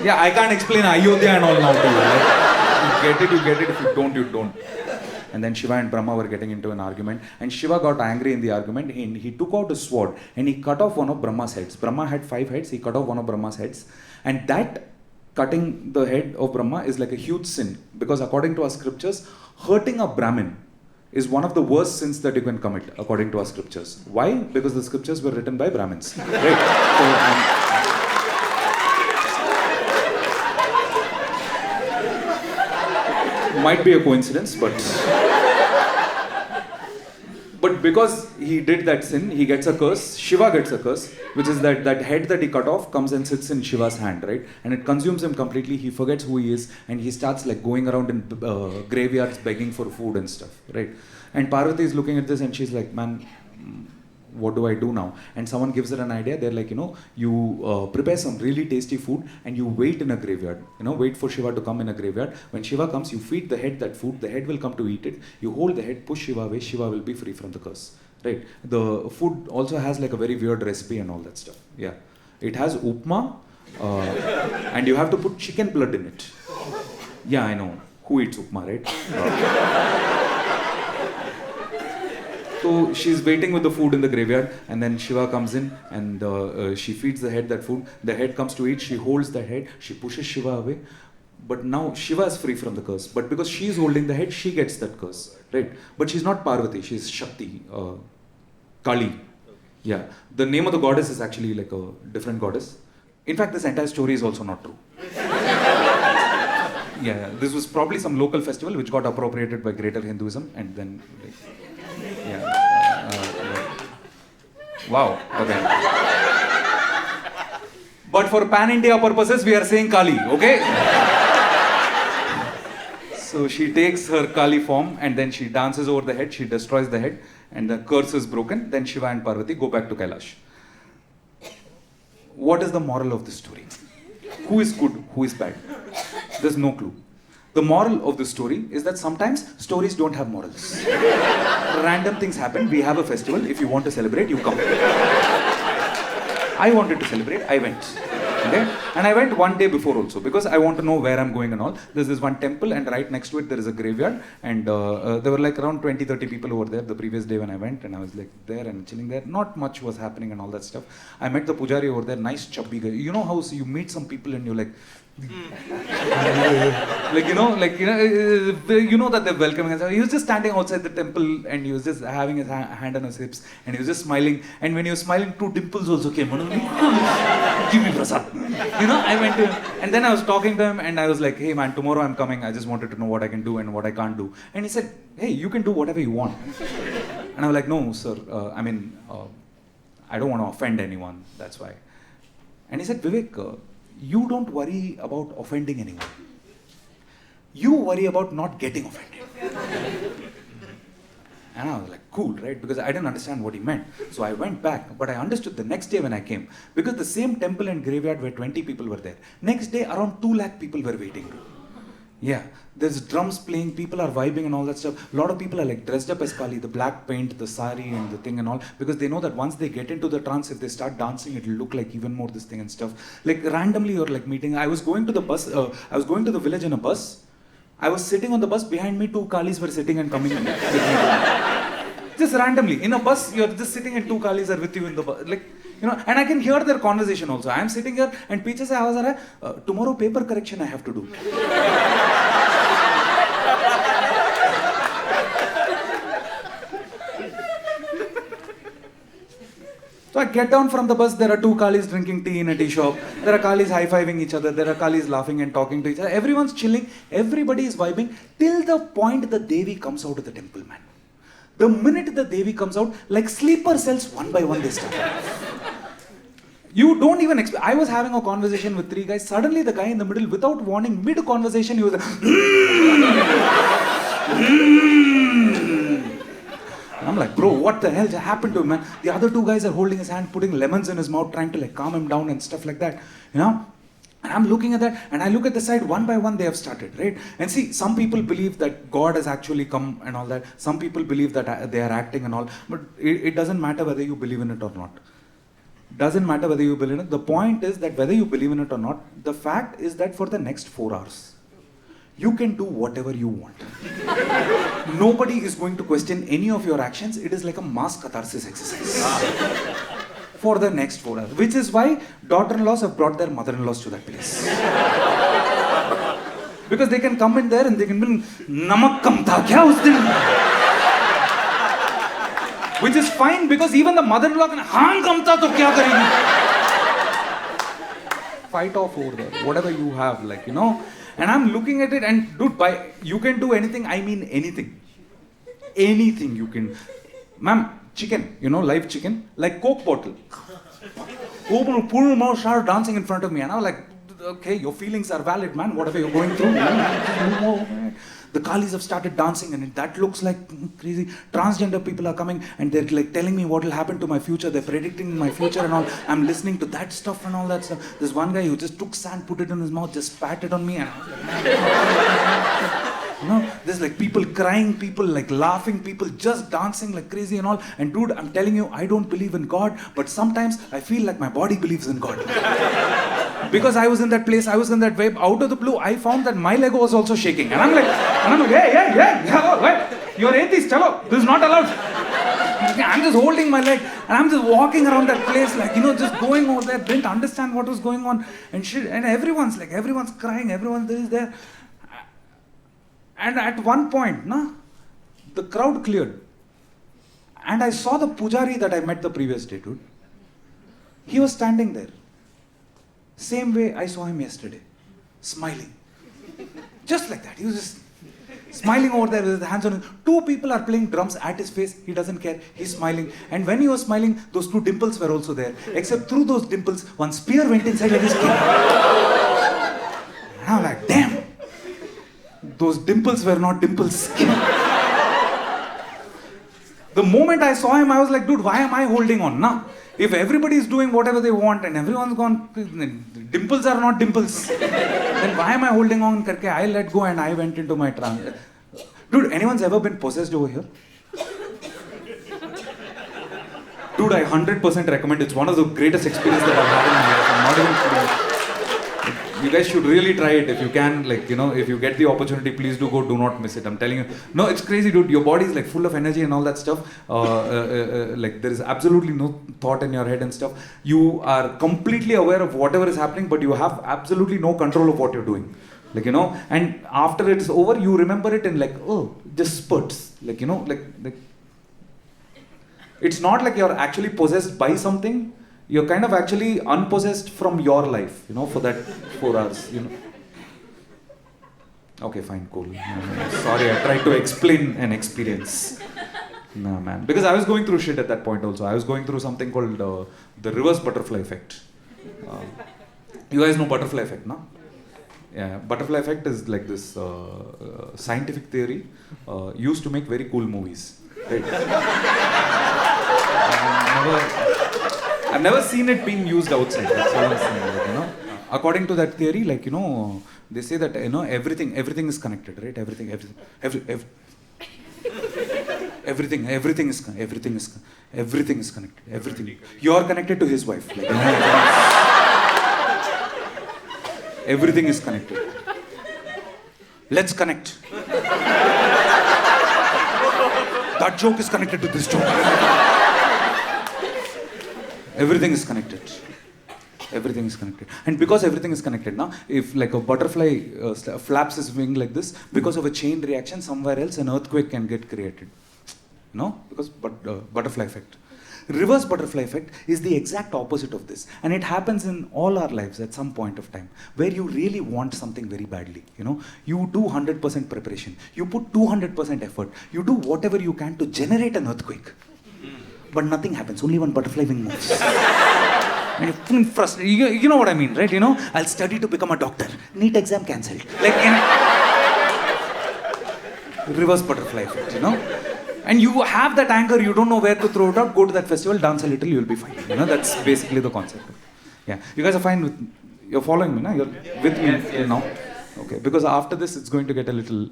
Yeah, I can't explain Ayodhya and all now to you. Right? You get it. If you don't, you don't. And then Shiva and Brahma were getting into an argument. And Shiva got angry in the argument. He took out a sword and he cut off one of Brahma's heads. Brahma had 5 heads. He cut off one of Brahma's heads. And that cutting the head of Brahma is like a huge sin. Because according to our scriptures, hurting a Brahmin is one of the worst sins that you can commit, according to our scriptures. Why? Because the scriptures were written by Brahmins. Right? So, Might be a coincidence, but because he did that sin, he gets a curse. Shiva gets a curse, which is that head that he cut off comes and sits in Shiva's hand, right? And it consumes him completely. He forgets who he is, and he starts like going around in graveyards begging for food and stuff, right? And Parvati is looking at this and she's like, man, what do I do now? And someone gives her an idea. They're like, you prepare some really tasty food and you wait in a graveyard. Wait for Shiva to come in a graveyard. When Shiva comes, you feed the head that food. The head will come to eat it. You hold the head, push Shiva away. Shiva will be free from the curse, right? The food also has like a very weird recipe and all that stuff. Yeah, it has upma, and you have to put chicken blood in it. Yeah, I know. Who eats upma, right? So she's waiting with the food in the graveyard, and then Shiva comes in and she feeds the head that food. The head comes to eat, she holds the head, she pushes Shiva away. But now Shiva is free from the curse. But because she's holding the head, she gets that curse, right? But she's not Parvati, she's Shakti, Kali. Yeah, the name of the goddess is actually like a different goddess. In fact, this entire story is also not true. Yeah, this was probably some local festival which got appropriated by greater Hinduism, and then like, yeah. Wow. Okay. But for pan-India purposes, we are saying Kali, okay? So she takes her Kali form and then she dances over the head, she destroys the head, and the curse is broken. Then Shiva and Parvati go back to Kailash. What is the moral of this story? Who is good? Who is bad? There's no clue. The moral of the story is that sometimes stories don't have morals. Random things happen. We have a festival. If you want to celebrate, you come. I wanted to celebrate. I went. Okay? And I went one day before also because I want to know where I'm going and all. There's this one temple and right next to it there is a graveyard, and there were like around 20-30 people over there the previous day when I went, and I was like there and chilling there. Not much was happening and all that stuff. I met the pujari over there, nice chubby guy. You know how you meet some people and you're like that they're welcoming us. He was just standing outside the temple and he was just having his hand on his hips and he was just smiling, and when he was smiling, two dimples also came. Give me prasad. I went to him and then I was talking to him and I was like, hey man, tomorrow I'm coming. I just wanted to know what I can do and what I can't do. And he said, hey, you can do whatever you want. And I was like, no sir, I don't want to offend anyone, that's why. And he said, Vivek, you don't worry about offending anyone. You worry about not getting offended. And I was like, cool, right? Because I didn't understand what he meant. So I went back, but I understood the next day when I came. Because the same temple and graveyard where 20 people were there. Next day, around 2 lakh people were waiting. Yeah, there's drums playing, people are vibing and all that stuff. A lot of people are like dressed up as Kali, the black paint, the sari and the thing and all. Because they know that once they get into the trance, if they start dancing, it'll look like even more this thing and stuff. Like randomly you're like meeting. I was going to the bus, I was going to the village in a bus. I was sitting on the bus, behind me 2 Kalis were sitting and coming in. Just randomly. In a bus, you're just sitting and 2 Kalis are with you in the bus. Like, and I can hear their conversation also. I'm sitting here and Piche se awaaz aa raha hai, tomorrow paper correction I have to do. So I get down from the bus, there are 2 Kalis drinking tea in a tea shop. There are Kalis high-fiving each other. There are Kalis laughing and talking to each other. Everyone's chilling. Everybody is vibing till the point the Devi comes out of the temple, man. The minute the Devi comes out, like sleeper cells, one by one they start. You don't even expect. I was having a conversation with 3 guys. Suddenly the guy in the middle, without warning, mid-conversation, he was like, I'm like, bro, what the hell happened to him, man? The other 2 guys are holding his hand, putting lemons in his mouth, trying to like calm him down and stuff like that, And I'm looking at that, and I look at the side, one by one they have started, right? And see, some people believe that God has actually come and all that. Some people believe that they are acting and all. But it doesn't matter whether you believe in it or not. Doesn't matter whether you believe in it. The point is that whether you believe in it or not, the fact is that for the next 4 hours, you can do whatever you want. Nobody is going to question any of your actions. It is like a mass catharsis exercise. For the next 4 hours. Which is why daughter-in-laws have brought their mother-in-laws to that place. Because they can come in there and they can be namak kam tha kya us din? Which is fine because even the mother-in-law can haan kam tha to kya karegi? fight off over there, whatever you have, like, you know. And I'm looking at it, and dude, you can do anything. I mean anything. Anything you can. Ma'am, chicken, you know, live chicken, like Coke bottle. Open a pool mouth, started dancing in front of me, and I was like, okay, your feelings are valid, man. Whatever you're going through. The Kalis have started dancing, and that looks like crazy. Transgender people are coming, and they're like telling me what will happen to my future. They're predicting my future and all. I'm listening to that stuff and all that stuff. There's one guy who just took sand, put it in his mouth, just spat it on me, and you know, there's like people crying, people like laughing, people just dancing like crazy and all. And dude, I'm telling you, I don't believe in God, but sometimes I feel like my body believes in God. Because I was in that place, I was in that wave, out of the blue, I found that my Lego was also shaking. And I'm like, hey, what? You're atheist, chalo, this is not allowed. I'm just holding my leg, and I'm just walking around that place, like, you know, just going over there, didn't understand what was going on, and shit, and everyone's crying, everyone is there. And at one point, the crowd cleared. And I saw the pujari that I met the previous day, dude. He was standing there. Same way I saw him yesterday. Smiling. Just like that. He was just smiling over there with his hands on his. Two people are playing drums at his face. He doesn't care. He's smiling. And when he was smiling, those two dimples were also there. Except through those dimples, one spear went inside of his skin. And I'm like, damn. Those dimples were not dimples. The moment I saw him, I was like, dude, why am I holding on? If everybody is doing whatever they want and everyone's gone, dimples are not dimples. Then why am I holding on? Karke, I let go and I went into my trance. Dude, anyone's ever been possessed over here? Dude, I 100% recommend. It's one of the greatest experiences that I've had in my life. I'm not even kidding. You guys should really try it if you can, like, you know, if you get the opportunity, please do go, do not miss it. I'm telling you. No, it's crazy, dude. Your body is like full of energy and all that stuff. Like, there is absolutely no thought in your head and stuff. You are completely aware of whatever is happening, but you have absolutely no control of what you're doing. Like, you know, and after it's over, you remember it in like, oh, just spurts. Like, you know, like it's not like you're actually possessed by something. You're kind of actually unpossessed from your life, you know, for that 4 hours, you know. Okay, fine, cool. Sorry, I tried to explain an experience. No, man. Because I was going through shit at that point also. I was going through something called the reverse butterfly effect. You guys know butterfly effect, no? Yeah, butterfly effect is like this scientific theory used to make very cool movies. Right? I've never seen it being used outside. That's all I'm saying, like, you know. According to that theory, like, you know, they say that, you know, everything is connected, right? Everything is connected. Everything. You are connected to his wife. Like, you know, everything is connected. Let's connect. That joke is connected to this joke. Everything is connected. Everything is connected. And because everything is connected now, if like a butterfly flaps his wing like this, because of a chain reaction, somewhere else an earthquake can get created. You know? Because butterfly effect. Reverse butterfly effect is the exact opposite of this. And it happens in all our lives at some point of time, where you really want something very badly. You know? You do 100% preparation. You put 200% effort. You do whatever you can to generate an earthquake. But nothing happens. Only one butterfly wing moves. And you're frustrated. You know what I mean, right? You know, I'll study to become a doctor. NEET exam cancelled. Like, you know, reverse butterfly effect, you know? And you have that anger, you don't know where to throw it out, go to that festival, dance a little, you'll be fine. You know, that's basically the concept. Yeah. You guys are fine with, you're following me, no? You're with me now? Okay. Because after this, it's going to get a little...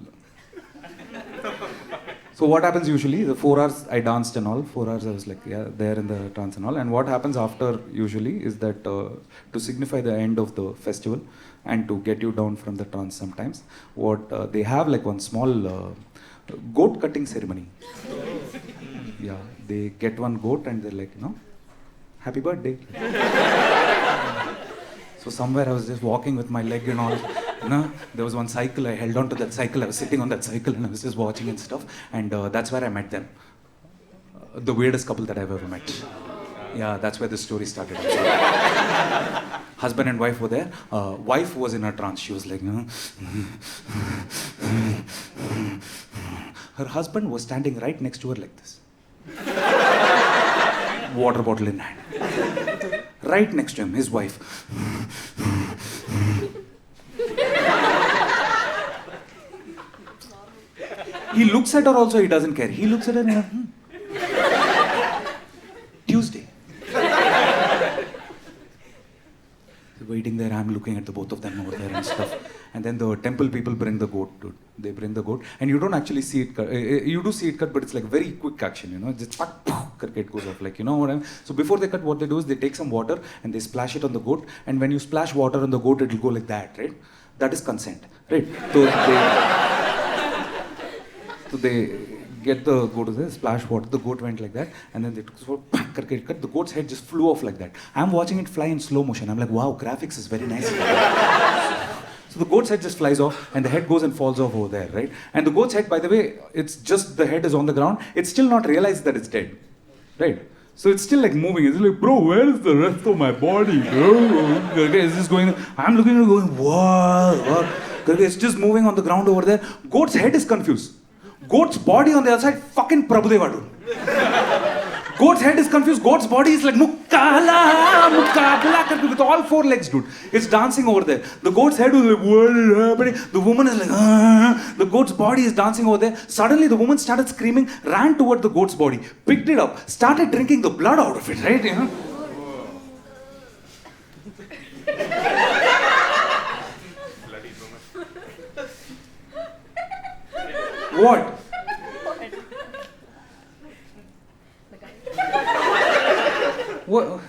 So what happens usually, the 4 hours I danced and all, 4 hours I was like, yeah, there in the trance and all. And what happens after usually is that to signify the end of the festival and to get you down from the trance sometimes, what they have like one small goat cutting ceremony. Yeah, they get one goat and they're like, you know, happy birthday. So somewhere I was just walking with my leg and all. You know, there was one cycle, I held on to that cycle, I was sitting on that cycle and I was just watching and stuff. And that's where I met them. The weirdest couple that I've ever met. Yeah, that's where the story started. Husband and wife were there. Wife was in a trance. She was like, her husband was standing right next to her like this. Water bottle in hand. Right next to him, his wife. He looks at her also, he doesn't care. He looks at her and Tuesday. Waiting there, I'm looking at the both of them over there and stuff. And then the temple people bring the goat, dude. They bring the goat. And you don't actually see it cut. You do see it cut, but it's like very quick action, you know. Just it goes off, like, you know what I mean? So before they cut, what they do is they take some water and they splash it on the goat. And when you splash water on the goat, it'll go like that, right? That is consent, right? So they get the goat to there, splash water, the goat went like that, and then they took cut, the goat's head just flew off like that. I'm watching it fly in slow motion. I'm like, wow, graphics is very nice. So the goat's head just flies off, and the head goes and falls off over there, right? And the goat's head, by the way, it's just the head is on the ground. It's still not realized that it's dead, right? So it's still like moving. It's like, bro, where is the rest of my body, bro? Is this going? I'm looking at it going, what? It's just moving on the ground over there. Goat's head is confused. Goat's body on the other side, fucking Prabhudeva, dude. Goat's head is confused. Goat's body is like mukala with all four legs, dude. It's dancing over there. The goat's head was like, what is happening? The woman is like, the goat's body is dancing over there. Suddenly the woman started screaming, ran toward the goat's body, picked it up, started drinking the blood out of it, right? You know? Bloody woman. What? What?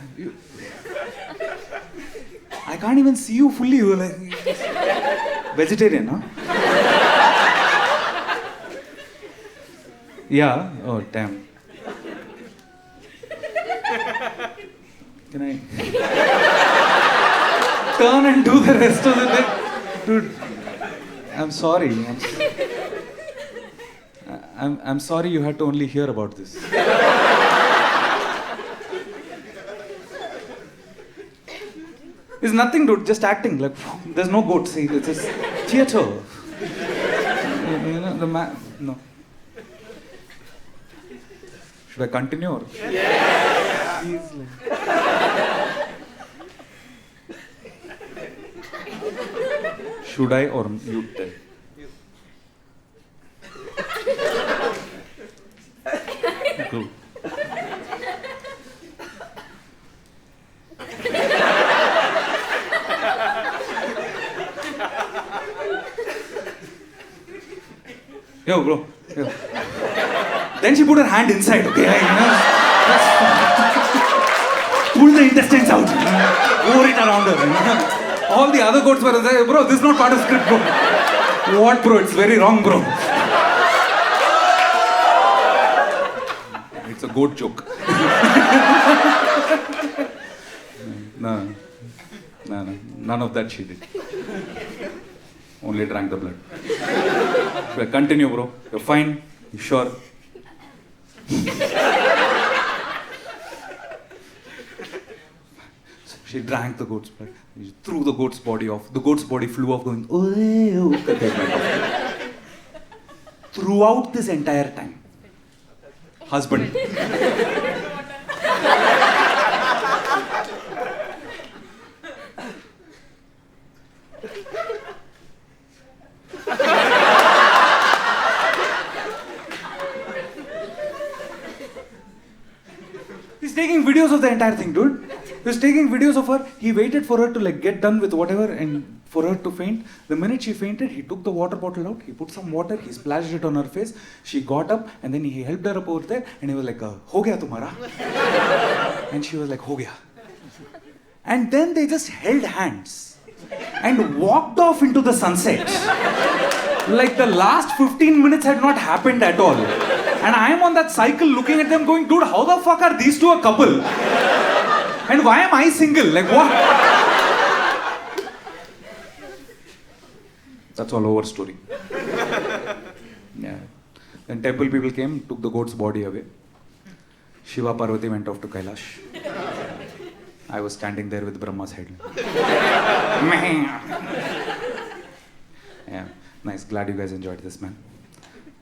I can't even see you fully. You're like vegetarian, huh? Yeah. Oh, damn. Can I turn and do the rest of the day? Dude, I'm sorry. I'm sorry you had to only hear about this. It's nothing, dude, just acting. Like, there's no goat, see, it's just theater. You know, the man. No. Should I continue? Or? Yeah. Should I or you tell? Cool. Yo, bro. Yo. Then she put her hand inside, okay? Pull the intestines out. Pour it around her. All the other goats were there. Bro, this is not part of script, bro. What, bro? It's very wrong, bro. It's a goat joke. No. None of that she did. Only drank the blood. Should I continue, bro? You're fine? You sure? So she drank the goat's blood. She threw the goat's body off. The goat's body flew off going, oh. Throughout this entire time, husband. He's taking videos of the entire thing, dude. He's taking videos of her. He waited for her to like get done with whatever and for her to faint. The minute she fainted, he took the water bottle out. He put some water. He splashed it on her face. She got up and then he helped her up over there and he was like, "Ho gaya tumhara?" And she was like, "Ho gaya." And then they just held hands and walked off into the sunset. Like the last 15 minutes had not happened at all. And I am on that cycle looking at them going, dude, how the fuck are these two a couple? And why am I single? Like what? That's all over story. Yeah. Then temple people came, took the goat's body away. Shiva Parvati went off to Kailash. I was standing there with Brahma's head. Yeah, nice. Glad you guys enjoyed this, man.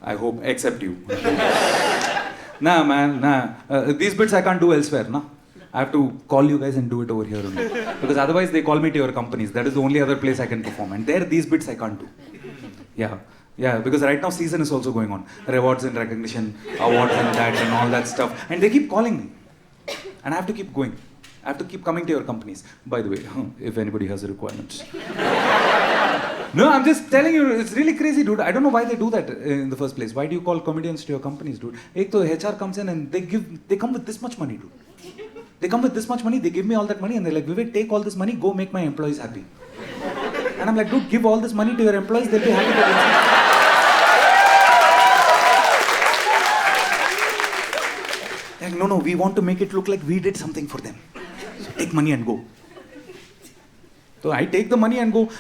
I hope, except you. Nah, man, nah. These bits I can't do elsewhere, nah. I have to call you guys and do it over here only. Because otherwise they call me to your companies. That is the only other place I can perform. And there, these bits I can't do. Yeah. Yeah, because right now season is also going on. Rewards and recognition, awards and that and all that stuff. And they keep calling me. And I have to keep going. I have to keep coming to your companies. By the way, if anybody has requirements. No, I'm just telling you, it's really crazy, dude. I don't know why they do that in the first place. Why do you call comedians to your companies, dude? Ek to HR comes in and they come with this much money, dude. They come with this much money, they give me all that money and they're like, Vivek, take all this money, go make my employees happy. And I'm like, dude, give all this money to your employees, they'll be happy. Like, no, we want to make it look like we did something for them. So take money and go. So I take the money and go.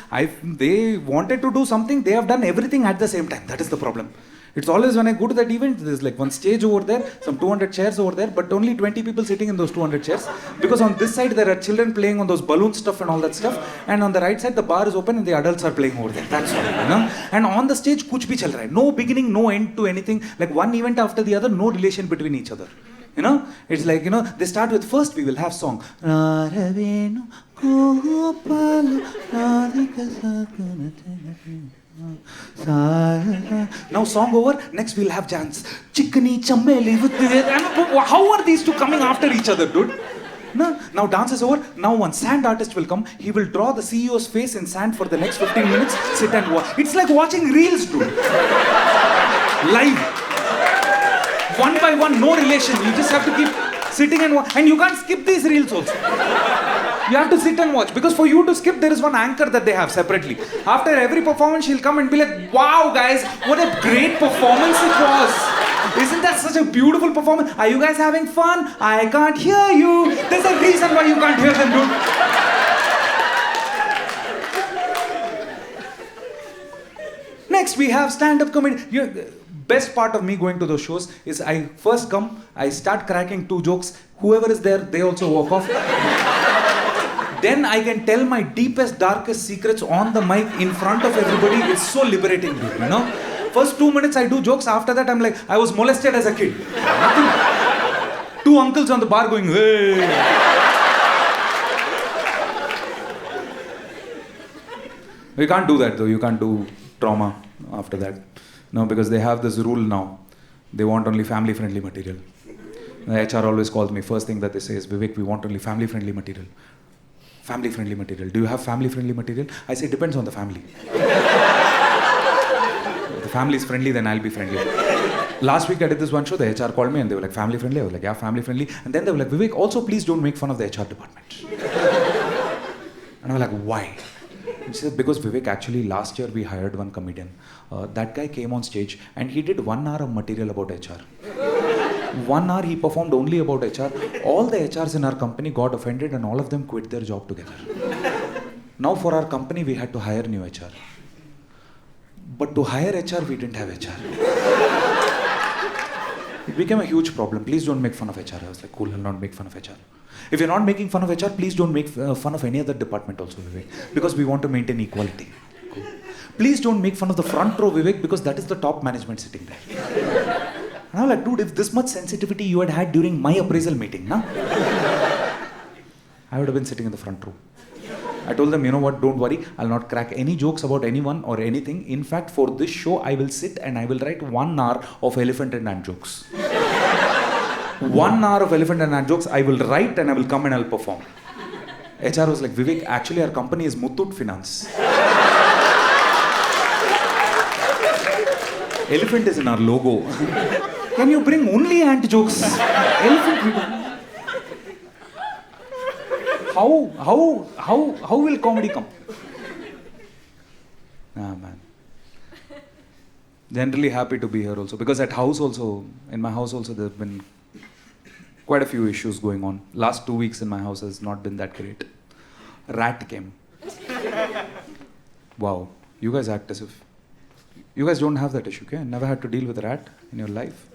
They wanted to do something, they have done everything at the same time. That is the problem. It's always when I go to that event, there's like one stage over there, some 200 chairs over there, but only 20 people sitting in those 200 chairs. Because on this side, there are children playing on those balloon stuff and all that stuff. And on the right side, the bar is open and the adults are playing over there. That's all, you know. And on the stage, kuch bhi chal raha hai. No beginning, no end to anything. Like one event after the other, no relation between each other. You know, it's like, you know, they start with first we will have song. Now song over, next we'll have chants. Chickeny chammeli with how are these two coming after each other, dude? No, now dance is over. Now one sand artist will come. He will draw the CEO's face in sand for the next 15 minutes. Sit and watch. It's like watching reels, dude. Live. One by one, no relation. You just have to keep sitting and watch. And you can't skip these reels also. You have to sit and watch. Because for you to skip, there is one anchor that they have separately. After every performance, she'll come and be like, wow, guys, what a great performance it was. Isn't that such a beautiful performance? Are you guys having fun? I can't hear you. There's a reason why you can't hear them, dude. Next, we have stand-up comedy. Best part of me going to those shows is I first come, I start cracking 2 jokes. Whoever is there, they also walk off. Then I can tell my deepest, darkest secrets on the mic in front of everybody. It's so liberating, dude, you know. First 2 minutes I do jokes. After that I'm like, I was molested as a kid. Nothing. 2 uncles on the bar going, hey. You can't do that though. You can't do trauma after that. No, because they have this rule now. They want only family-friendly material. The HR always calls me. First thing that they say is, Vivek, we want only family-friendly material. Family-friendly material. Do you have family-friendly material? I say, depends on the family. If the family is friendly, then I'll be friendly. Last week I did this one show, the HR called me and they were like, family-friendly? I was like, yeah, family-friendly. And then they were like, Vivek, also please don't make fun of the HR department. And I was like, why? She said, because Vivek, actually last year we hired one comedian. That guy came on stage and he did 1 hour of material about HR. 1 hour he performed only about HR. All the HRs in our company got offended and all of them quit their job together. Now for our company we had to hire new HR. But to hire HR we didn't have HR. It became a huge problem. Please don't make fun of HR. I was like, cool, I'll not make fun of HR. If you're not making fun of HR, please don't make fun of any other department also, Vivek. Because we want to maintain equality. Cool. Please don't make fun of the front row, Vivek, because that is the top management sitting there. And I was like, dude, if this much sensitivity you had during my appraisal meeting, na? I would have been sitting in the front row. I told them, you know what, don't worry, I'll not crack any jokes about anyone or anything. In fact, for this show, I will sit and I will write 1 hour of elephant and ant jokes. 1 hour of elephant and ant jokes, I will write and I will come and I'll perform. HR was like, Vivek, actually our company is Muthoot Finance. Elephant is in our logo. Can you bring only ant jokes? Elephant people. How will comedy come? Ah, man. Generally happy to be here also. Because at house also, in my house also, there have been quite a few issues going on. Last 2 weeks in my house has not been that great. Rat came. Wow. You guys act as if... You guys don't have that issue, okay? Never had to deal with a rat in your life.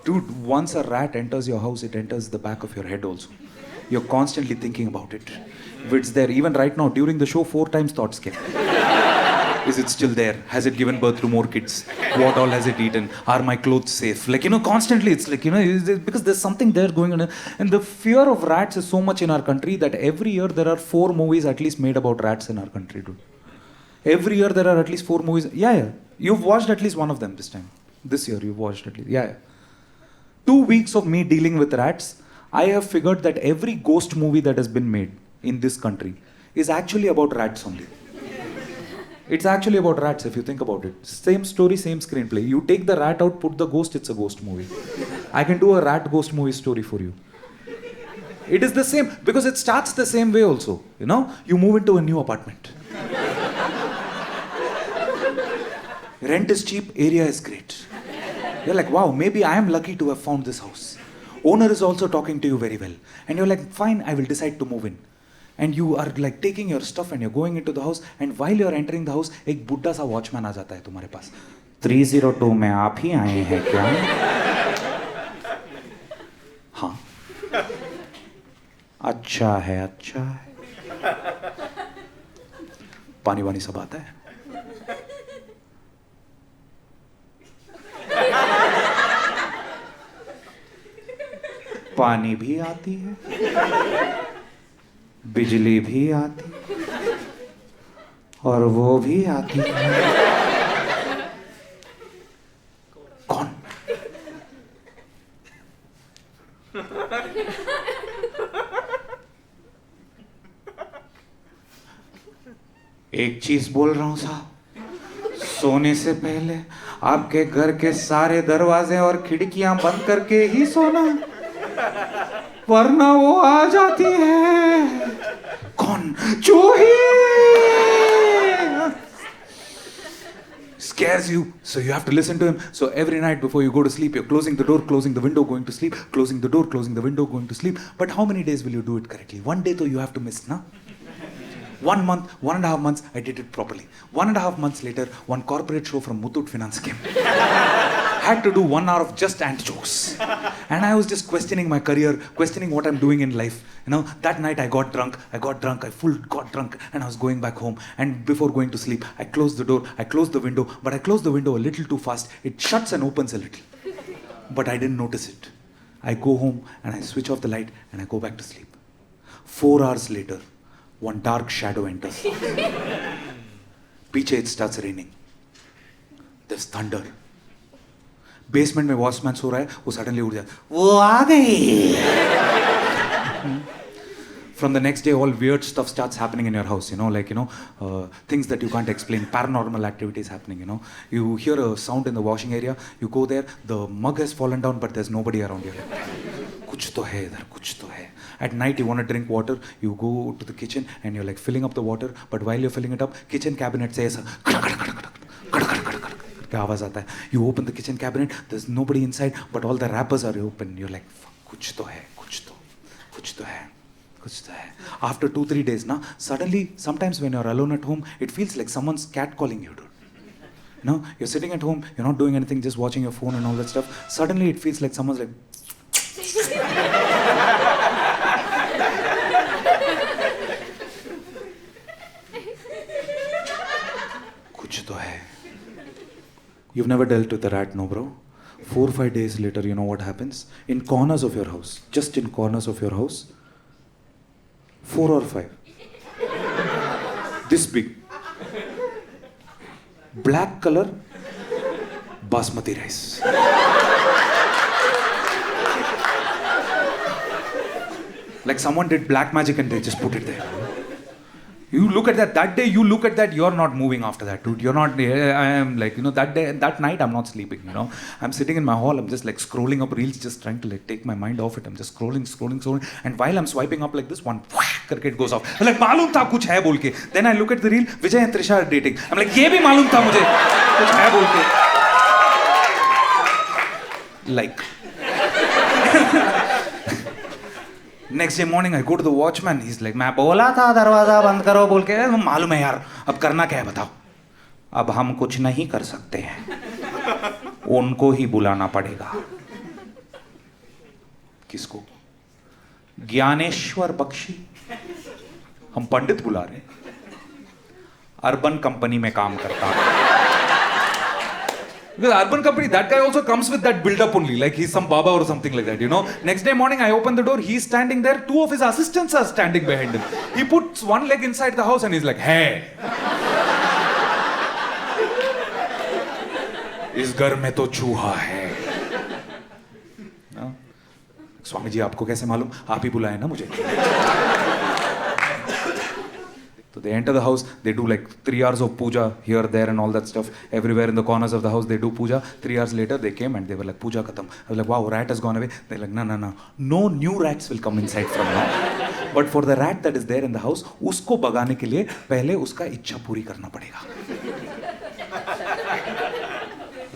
Dude, once a rat enters your house, it enters the back of your head also. You're constantly thinking about it. If it's there, even right now, during the show, 4 times thoughts came. Is it still there? Has it given birth to more kids? What all has it eaten? Are my clothes safe? Like, constantly it's like, because there's something there going on. And the fear of rats is so much in our country that every year there are 4 movies at least made about rats in our country, dude. Every year there are at least 4 movies. Yeah. You've watched at least one of them this time. This year you've watched at least. Yeah. 2 weeks of me dealing with rats, I have figured that every ghost movie that has been made in this country is actually about rats only. It's actually about rats if you think about it. Same story, same screenplay. You take the rat out, put the ghost, it's a ghost movie. I can do a rat ghost movie story for you. It is the same because it starts the same way also. You move into a new apartment. Rent is cheap, area is great. You're like, wow, maybe I am lucky to have found this house. Owner is also talking to you very well. And you're like, fine, I will decide to move in. And you are like taking your stuff and you're going into the house. And while you're entering the house, एक बुड्ढा सा watchman आ जाता है तुम्हारे पास. 302 में आप ही आए हैं क्या? हाँ. अच्छा है. पानी वानी सब आता है. पानी भी आती है, बिजली भी आती और वो भी आती है. कौन? एक चीज बोल रहा हूं साहब, सोने से पहले आपके घर के सारे दरवाजे और खिड़कियां बंद करके ही सोना, वरना वो आ जाती है. कौन? चूही. Scares you, so you have to listen to him. So every night before you go to sleep, you're closing the door, closing the window, going to sleep, closing the door, closing the window, going to sleep. But how many days will you do it correctly? One day though you have to miss, na? 1 month, 1.5 months, I did it properly. 1.5 months later, one corporate show from Muthoot Finance came. Had to do 1 hour of just ant jokes. And I was just questioning my career, questioning what I'm doing in life. That night I got drunk, I got drunk, and I was going back home. And before going to sleep, I closed the door, I closed the window, but I closed the window a little too fast. It shuts and opens a little. But I didn't notice it. I go home and I switch off the light and I go back to sleep. 4 hours later, one dark shadow enters. पीछे it starts raining. There's thunder. Basement में watchman सो रहा है, वो suddenly उठ जाता, वो आ गई. From the next day, all weird stuff starts happening in your house, things that you can't explain, paranormal activities happening, You hear a sound in the washing area, you go there, the mug has fallen down, but there's nobody around you. कुछ तो है इधर, कुछ तो है. At night, you want to drink water, you go to the kitchen and you're like filling up the water, but while you're filling it up, kitchen cabinet से ऐसा क्या आवाज आता है. You open the kitchen cabinet, there's nobody inside, but all the wrappers are open. You're like, कुछ तो है. After 2-3 days, suddenly, sometimes when you're alone at home, it feels like someone's catcalling you, dude. You're sitting at home, you're not doing anything, just watching your phone and all that stuff. Suddenly, it feels like someone's like. कुछ तो है. You've never dealt with a rat, no, bro? 4-5 days later, you know what happens? In corners of your house, just in corners of your house, 4 or 5, this big, black color, basmati rice. Like someone did black magic and they just put it there. You look at that day you look at that, you're not moving after that, dude. You're not, I am like, that day, that night I'm not sleeping, I'm sitting in my hall, I'm just like scrolling up reels, just trying to like take my mind off it. I'm just scrolling. And while I'm swiping up like this, one करके it goes off. I'm like, मालूम था कुछ है बोल के. Then I look at the reel, Vijay and Trisha are dating. I'm like, ये भी मालूम था मुझे कुछ है बोल के. Like. Next day morning, I go to the watchman. He's like, मैं बोला था दरवाजा बंद करो बोल के. मालूम है यार, अब करना क्या है बताओ. अब हम कुछ नहीं कर सकते हैं, उनको ही बुलाना पड़ेगा. किसको? ज्ञानेश्वर बख्शी, हम पंडित बुला रहे हैं, अर्बन कंपनी में काम करता है. Because urban company, that guy also comes with that build-up only, like he's some Baba or something like that, you know. Next day morning, I open the door, he's standing there, two of his assistants are standing behind him. He puts one leg inside the house and he's like, hey, इस घर में तो चूहा है. No? Swami ji आपको कैसे मालूम? आप ही बुलाए ना मुझे. So they enter the house, they do like 3 hours of puja here, there and all that stuff. Everywhere in the corners of the house, they do puja. 3 hours later, they came and they were like, puja khatam. I was like, wow, rat has gone away. They're like, no. No new rats will come inside from now. But for the rat that is there in the house, उसको भगाने के लिए पहले उसका इच्छा पूरी करना पड़ेगा.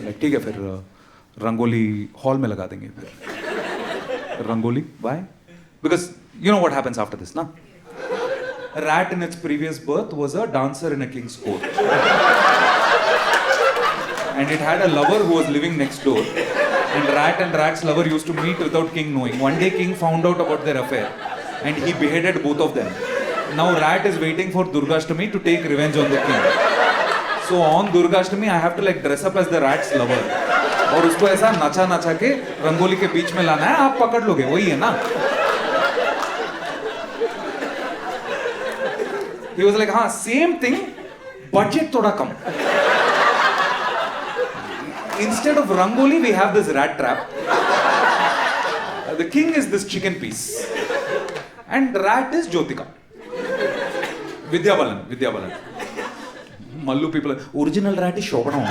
Like, ठीक है फिर रंगोली हॉल में लगा देंगे फिर. Rangoli, why? Because you know what happens after this, na? A rat in its previous birth was a dancer in a king's court. And it had a lover who was living next door. And rat's lover used to meet without king knowing. One day king found out about their affair. And he beheaded both of them. Now rat is waiting for Durgashtami to take revenge on the king. So on Durgashtami I have to like dress up as the rat's lover. और उसको ऐसा नचा के रंगोली के बीच में लाना है, आप पकड़ लोगे, वही है ना? He was like, हाँ, same thing, budget थोड़ा कम. Instead of rangoli, we have this rat trap. The king is this chicken piece. And rat is Jyotika. Vidya Balan. Mallu people, original rat is Shobana.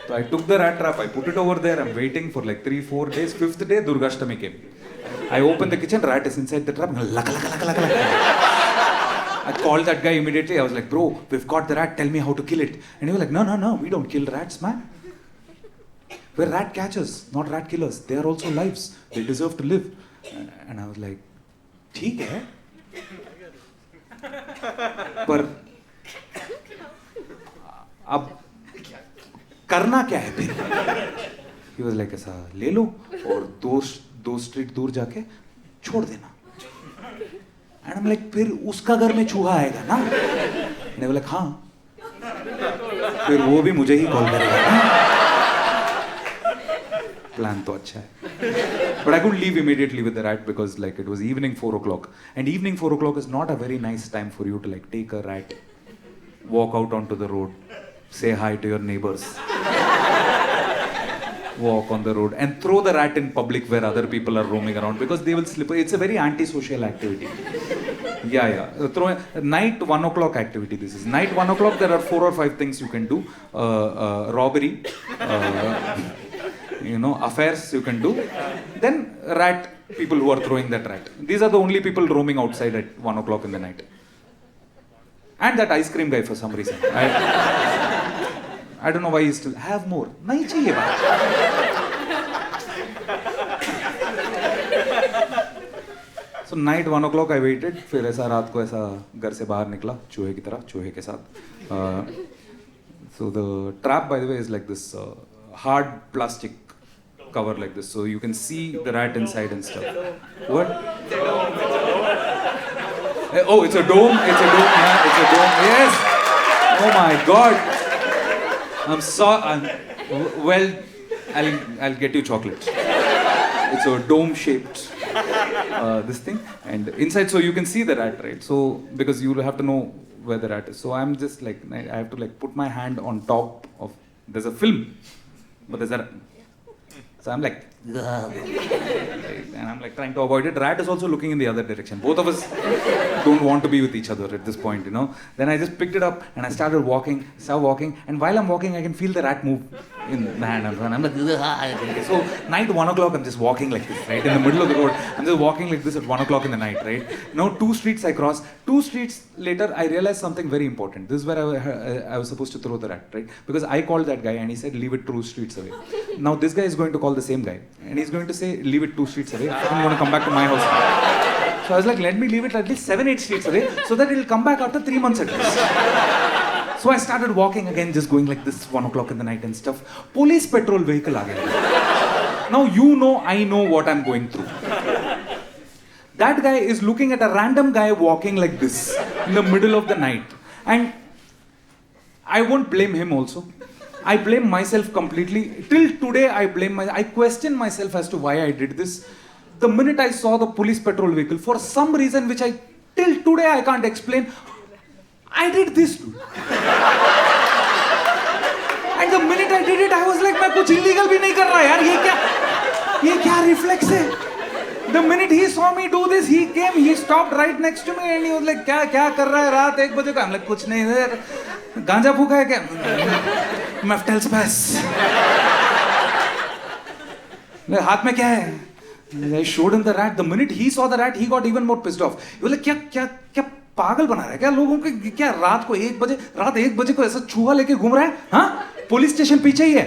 So I took the rat trap, I put it over there, I'm waiting for like 3-4 days. 5th day, Durgashtami came. I opened the kitchen, rat is inside the trap. I called that guy immediately. I was like, bro, we've got the rat, tell me how to kill it. And he was like, no, we don't kill rats, man. We're rat catchers, not rat killers. They are also lives. They deserve to live. And I was like, ठीक है. पर अब करना क्या है फिर? He was like, ऐसा ले लो और दो स्ट्रीट दूर जाके छोड़ देना. And I'm like, फिर उसका घर में चूहा आएगा ना? And they were like, हाँ. फिर वो भी मुझे ही कॉल करेगा ना? Plan तो अच्छा है. But I couldn't leave immediately with the rat because like it was evening 4 o'clock. And evening 4 o'clock is not a very nice time for you to like take a rat, walk out onto the road, say hi to your neighbors, walk on the road and throw the rat in public where other people are roaming around because they will slip. It's a very antisocial activity. Yeah. Throw night 1 o'clock activity. This is night 1 o'clock. There are 4 or 5 things you can do. Robbery, affairs you can do. Then rat, people who are throwing that rat. These are the only people roaming outside at 1 o'clock in the night. And that ice cream guy for some reason. I don't know why he still have more. नहीं चाहिए बात. So night 1 o'clock I waited. फिर ऐसा रात को ऐसा घर से बाहर निकला चूहे की तरह चूहे के साथ. So the trap by the way is like this hard plastic cover like this, so you can see the rat inside and stuff. What? Oh, it's a dome. It's a dome. Yeah, it's a dome. Yes. Oh my God. I'm sorry. Well, I'll get you chocolate. It's a dome-shaped this thing, and inside, so you can see the rat, right? So because you have to know where the rat is. So I'm just like I have to like put my hand on top of. There's a film, but there's a. So I'm like, and I'm like trying to avoid it. Rat is also looking in the other direction. Both of us don't want to be with each other at this point, you know. Then I just picked it up and I started walking, and while I'm walking, I can feel the rat move in the hand. And I'm like, so night 1 o'clock, I'm just walking like this, right? In the middle of the road, I'm just walking like this at 1 o'clock in the night, right? Now 2 streets I cross. 2 streets later, I realized something very important. This is where I was supposed to throw the rat, right? Because I called that guy and he said, leave it 2 streets away. Now this guy is going to call the same guy and he's going to say, leave it 2 streets away. I'm going to come back to my house. So I was like, let me leave it at least 7-8 streets away so that it'll come back after 3 months at least. So I started walking again, just going like this, 1 o'clock in the night and stuff. Police petrol vehicle aa gaya. Now you know, I know what I'm going through. That guy is looking at a random guy walking like this in the middle of the night. And I won't blame him also. I blame myself completely. Till today, I question myself as to why I did this. The minute I saw the police patrol vehicle, for some reason which till today I can't explain, I did this too. And the minute I did it, I was like, मैं कुछ illegal भी नहीं कर रहा यार, ये क्या reflex है? The minute he saw me do this, he came, he stopped right next to me and he was like, क्या कर रहा है रात 1 बजे को? I'm like, कुछ नहीं यार, गांजा फूका है क्या? Meftel's pass. हाथ में क्या है? I showed him the rat. The minute he saw the rat, he got even more pissed off. He was like, क्या पागल बना रहा है क्या लोगों को? क्या रात 1 बजे को ऐसा चूहा लेके घूम रहा है? हाँ? पुलिस स्टेशन पीछे ही है.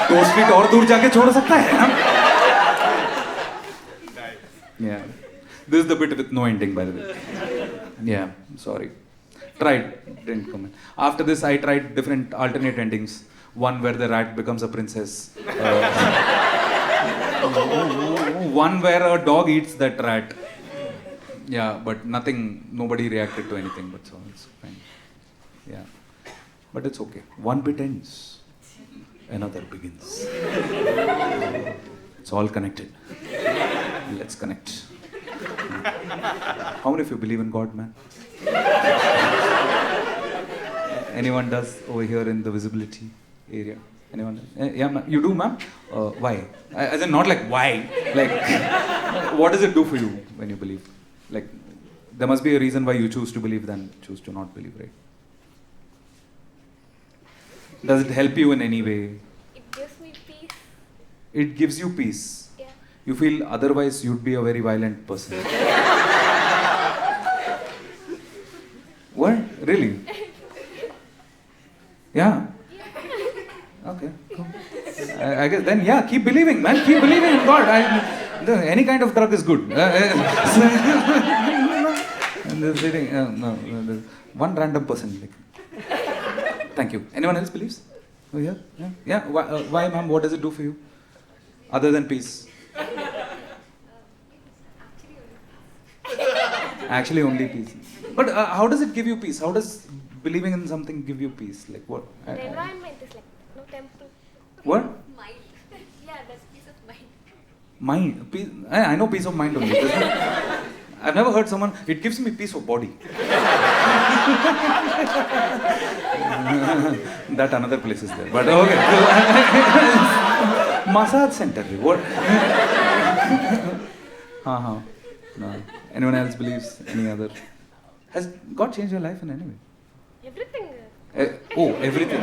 2 स्ट्रीट और दूर जाके छोड़ सकता है ना? Yeah. This is the bit with no ending, by the way. Yeah, sorry. Tried, didn't come in. After this, I tried different alternate endings. One where the rat becomes a princess. One where a dog eats that rat. Yeah, but nobody reacted to anything, but so it's fine. Yeah. But it's okay. One bit ends, another begins. It's all connected. Let's connect. How many of you believe in God, man? Anyone does over here in the visibility area? Anyone? Yeah, ma'am. You do, ma'am? Why? As in, not like why. Like, what does it do for you when you believe? Like, there must be a reason why you choose to believe than choose to not believe, right? Does it help you in any way? It gives me peace. It gives you peace. Yeah. You feel otherwise you'd be a very violent person. What? Really? Yeah? Okay, cool. I guess then, yeah, keep believing, man. Keep believing in God. Any kind of drug is good. One random person. Like, thank you. Anyone else believes? Oh, yeah? Yeah? Why, ma'am? What does it do for you? Other than peace? Actually, only peace. But how does it give you peace? How does believing in something give you peace? Like what? The environment is like no temple. What? Mind. Yeah, there's peace of mind. Mind. Peace. I know peace of mind only. I've never heard someone, it gives me peace of body. That another place is there. But okay. Massage center. What? No. Anyone else believes? Any other? Has God changed your life in any way? Everything. Everything.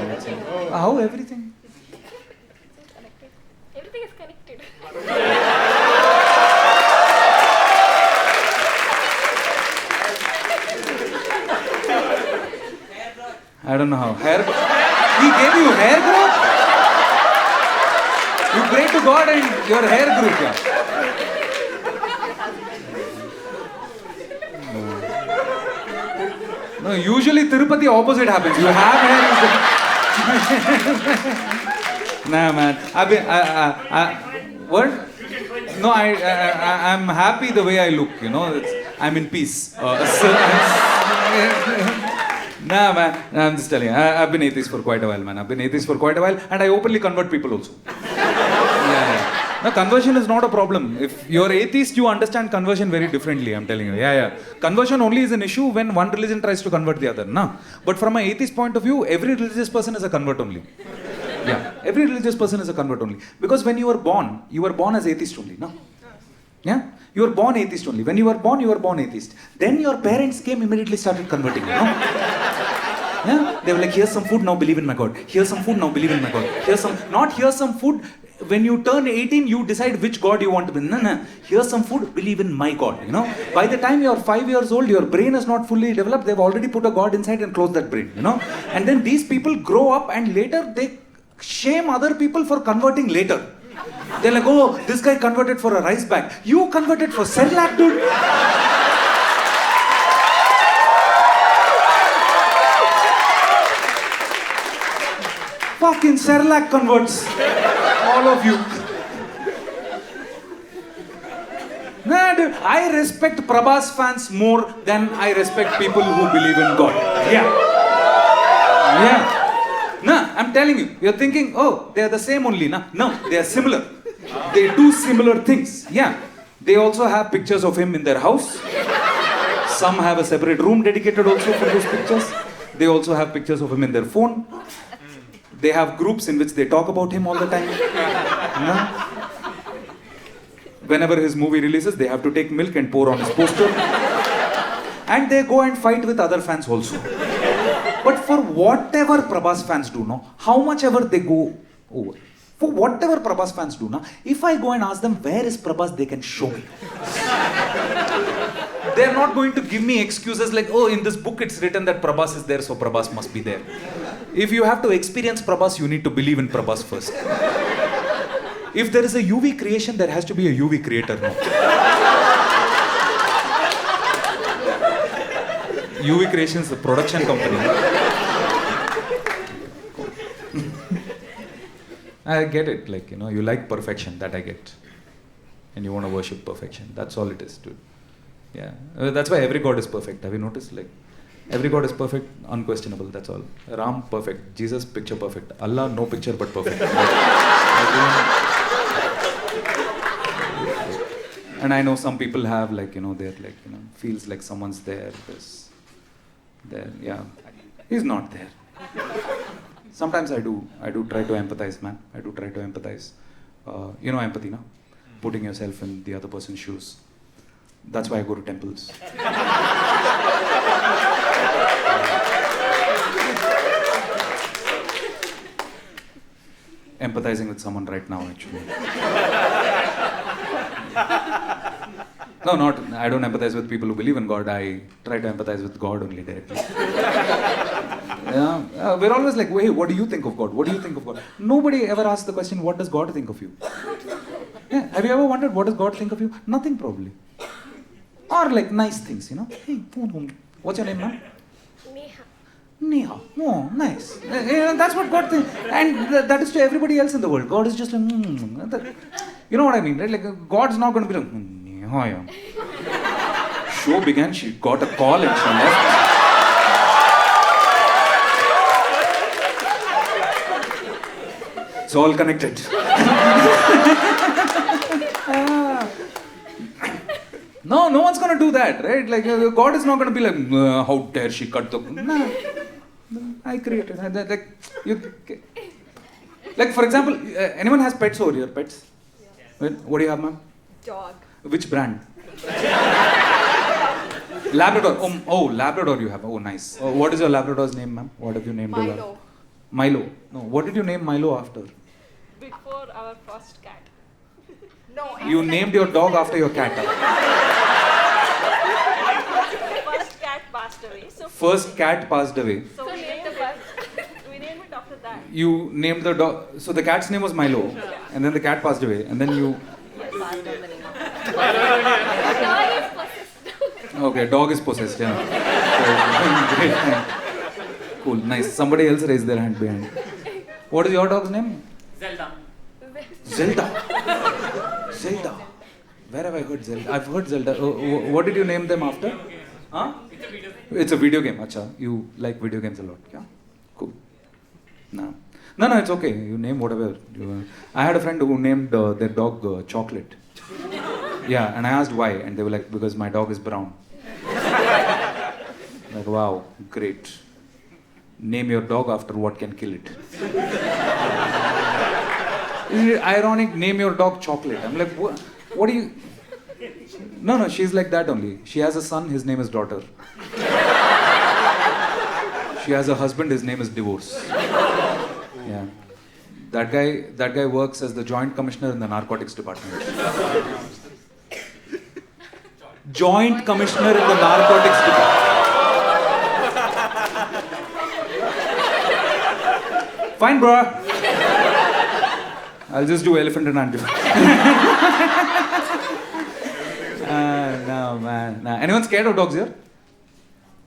How everything? Connected. Everything is connected. I don't know how. Hair. He gave you hair growth? You pray to God and your hair grew. Yeah. No, usually Tirupati opposite happens. You have hair. Nah, man. What? No, I'm happy the way I look. You know, I'm in peace. Nah, man. I'm just telling you. I've been atheist for quite a while, man. And I openly convert people also. Yeah. No, conversion is not a problem. If you're atheist, you understand conversion very differently, I'm telling you. Yeah. Conversion only is an issue when one religion tries to convert the other. No. But from an atheist point of view, every religious person is a convert only. Yeah. Every religious person is a convert only. Because when you were born as atheist only. No. Yeah. You were born atheist only. When you were born atheist. Then your parents came, immediately started converting you. No? Yeah. They were like, here's some food, now believe in my God. Here's some food, now believe in my God. Here's some food. When you turn 18, you decide which God you want to be. No. Here's some food, believe in my God. You know. By the time you're 5 years old, your brain is not fully developed. They've already put a God inside and closed that brain. You know. And then these people grow up and later they shame other people for converting later. They're like, oh, this guy converted for a rice bag. You converted for Cerelac, dude. Fucking Cerelac converts. All of you. Nah, dude, I respect Prabhas fans more than I respect people who believe in God. Yeah. Nah, I'm telling you. You're thinking, oh, they're the same only, nah? No, they are similar. They do similar things. Yeah. They also have pictures of him in their house. Some have a separate room dedicated also for those pictures. They also have pictures of him in their phone. They have groups in which they talk about him all the time. Yeah. Whenever his movie releases, they have to take milk and pour on his poster. And they go and fight with other fans also. But for whatever Prabhas fans do now, how much ever they go over, for whatever Prabhas fans do now, if I go and ask them, where is Prabhas, they can show me. They're not going to give me excuses like, oh, in this book it's written that Prabhas is there, so Prabhas must be there. If you have to experience Prabhas, you need to believe in Prabhas first. If there is a UV creation, there has to be a UV creator now. UV Creation is a production company. I get it, like, you like perfection, that I get. And you want to worship perfection. That's all it is, dude. Yeah. That's why every God is perfect. Have you noticed? Like, every God is perfect, unquestionable, that's all. Ram, perfect. Jesus, picture perfect. Allah, no picture but perfect. And I know some people have, like, they're like, feels like someone's there, there, yeah. He's not there. Sometimes I do try to empathize, man. I do try to empathize. Empathy, no? Putting yourself in the other person's shoes. That's why I go to temples. Empathizing with someone right now, actually. No, I don't empathize with people who believe in God. I try to empathize with God only directly. Yeah, we're always like, wait, what do you think of God? What do you think of God? Nobody ever asks the question, what does God think of you? Yeah, have you ever wondered, what does God think of you? Nothing, probably. Or like nice things, Hey, what's your name, ma'am? Neha. Neha. Oh, nice. That's what God thinks. And that is to everybody else in the world. God is just like, you know what I mean, right? Like, God's not going to be like, Neha, yeah. Show began, she got a call and she left. It's all connected. No one's going to do that, right? Like, God is not going to be like, how dare she cut the... Nah. I created. Like, for example, anyone has pets over here? Pets? Yeah. What do you have, ma'am? Dog. Which brand? Labrador. Oh, Labrador you have. Oh, nice. What is your Labrador's name, ma'am? What have you named your Labrador? Milo. No, what did you name Milo after? Before our first cat. You named your dog after your cat. First cat passed away. So First cat passed away. we named it after that. You named the dog. So the cat's name was Milo. And then the cat passed away. And then you... Dog is possessed. Okay, dog is possessed, yeah. Great. Cool, nice. Somebody else raised their hand behind. What is your dog's name? Zelda. Zelda. Where have I heard Zelda? I've heard Zelda. What did you name them after? Huh? It's a video game. Acha, you like video games a lot. Yeah? Cool. No, it's okay. You name whatever. I had a friend who named their dog Chocolate. Yeah, and I asked why, and they were like, because my dog is brown. Like, wow, great. Name your dog after what can kill it. Isn't it ironic? Name your dog Chocolate. I'm like, what do you... No, she's like that only. She has a son, his name is Daughter. She has a husband, his name is Divorce. Yeah. That guy works as the Joint Commissioner in the Narcotics Department. Joint Commissioner in the Narcotics Department. Fine, bro. I'll just do elephant and antelope. No, man. Nah. Anyone scared of dogs here?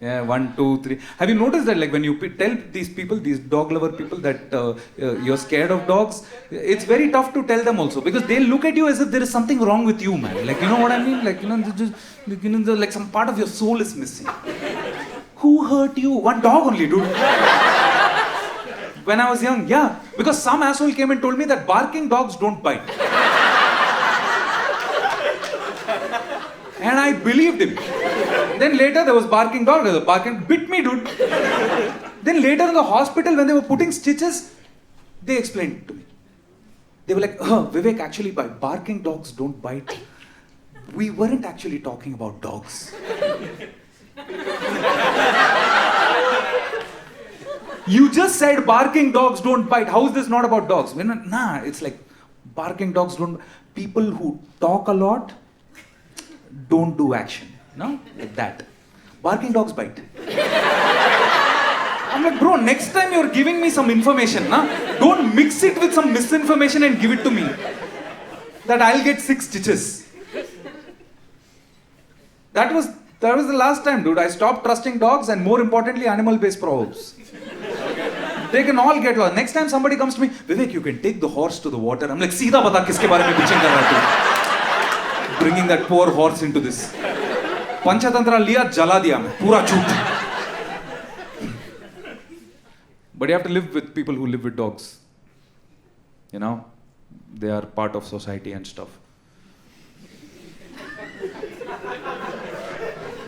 Yeah, 1, 2, 3. Have you noticed that, like, when you tell these people, these dog lover people, that you're scared of dogs, it's very tough to tell them also, because they look at you as if there is something wrong with you, man. Like, you know what I mean? Like, like some part of your soul is missing. Who hurt you? One dog only, dude. When I was young, yeah, because some asshole came and told me that barking dogs don't bite. And I believed him. Then later there was barking dog, the barking bit me, dude. Then later in the hospital when they were putting stitches, they explained it to me. They were like, Vivek, actually barking dogs don't bite. We weren't actually talking about dogs. You just said barking dogs don't bite. How is this not about dogs? Nah, it's like barking dogs don't. People who talk a lot don't do action. No? Like that. Barking dogs bite. I'm like, bro, next time you're giving me some information, don't mix it with some misinformation and give it to me. That I'll get 6 stitches. That was the last time, dude. I stopped trusting dogs and, more importantly, animal-based proverbs. They can all get lost. Next time somebody comes to me, Vivek, you can take the horse to the water. I'm like, Seedha bata kiske baare mein bitching kar raha hai. Bringing that poor horse into this. Panchatantra liya, jala diya main. Pura chut. But you have to live with people who live with dogs. You know, they are part of society and stuff.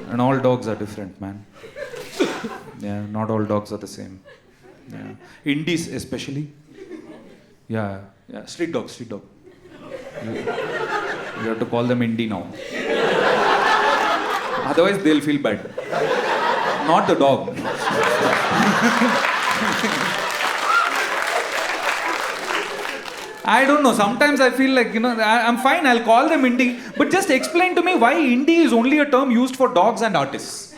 And all dogs are different, man. Yeah, not all dogs are the same. Yeah. Indies especially. Yeah. Street dog. You have to call them Indie now. Otherwise they'll feel bad. Not the dog. I don't know. Sometimes I feel like, I'm fine. I'll call them indie. But just explain to me why indie is only a term used for dogs and artists.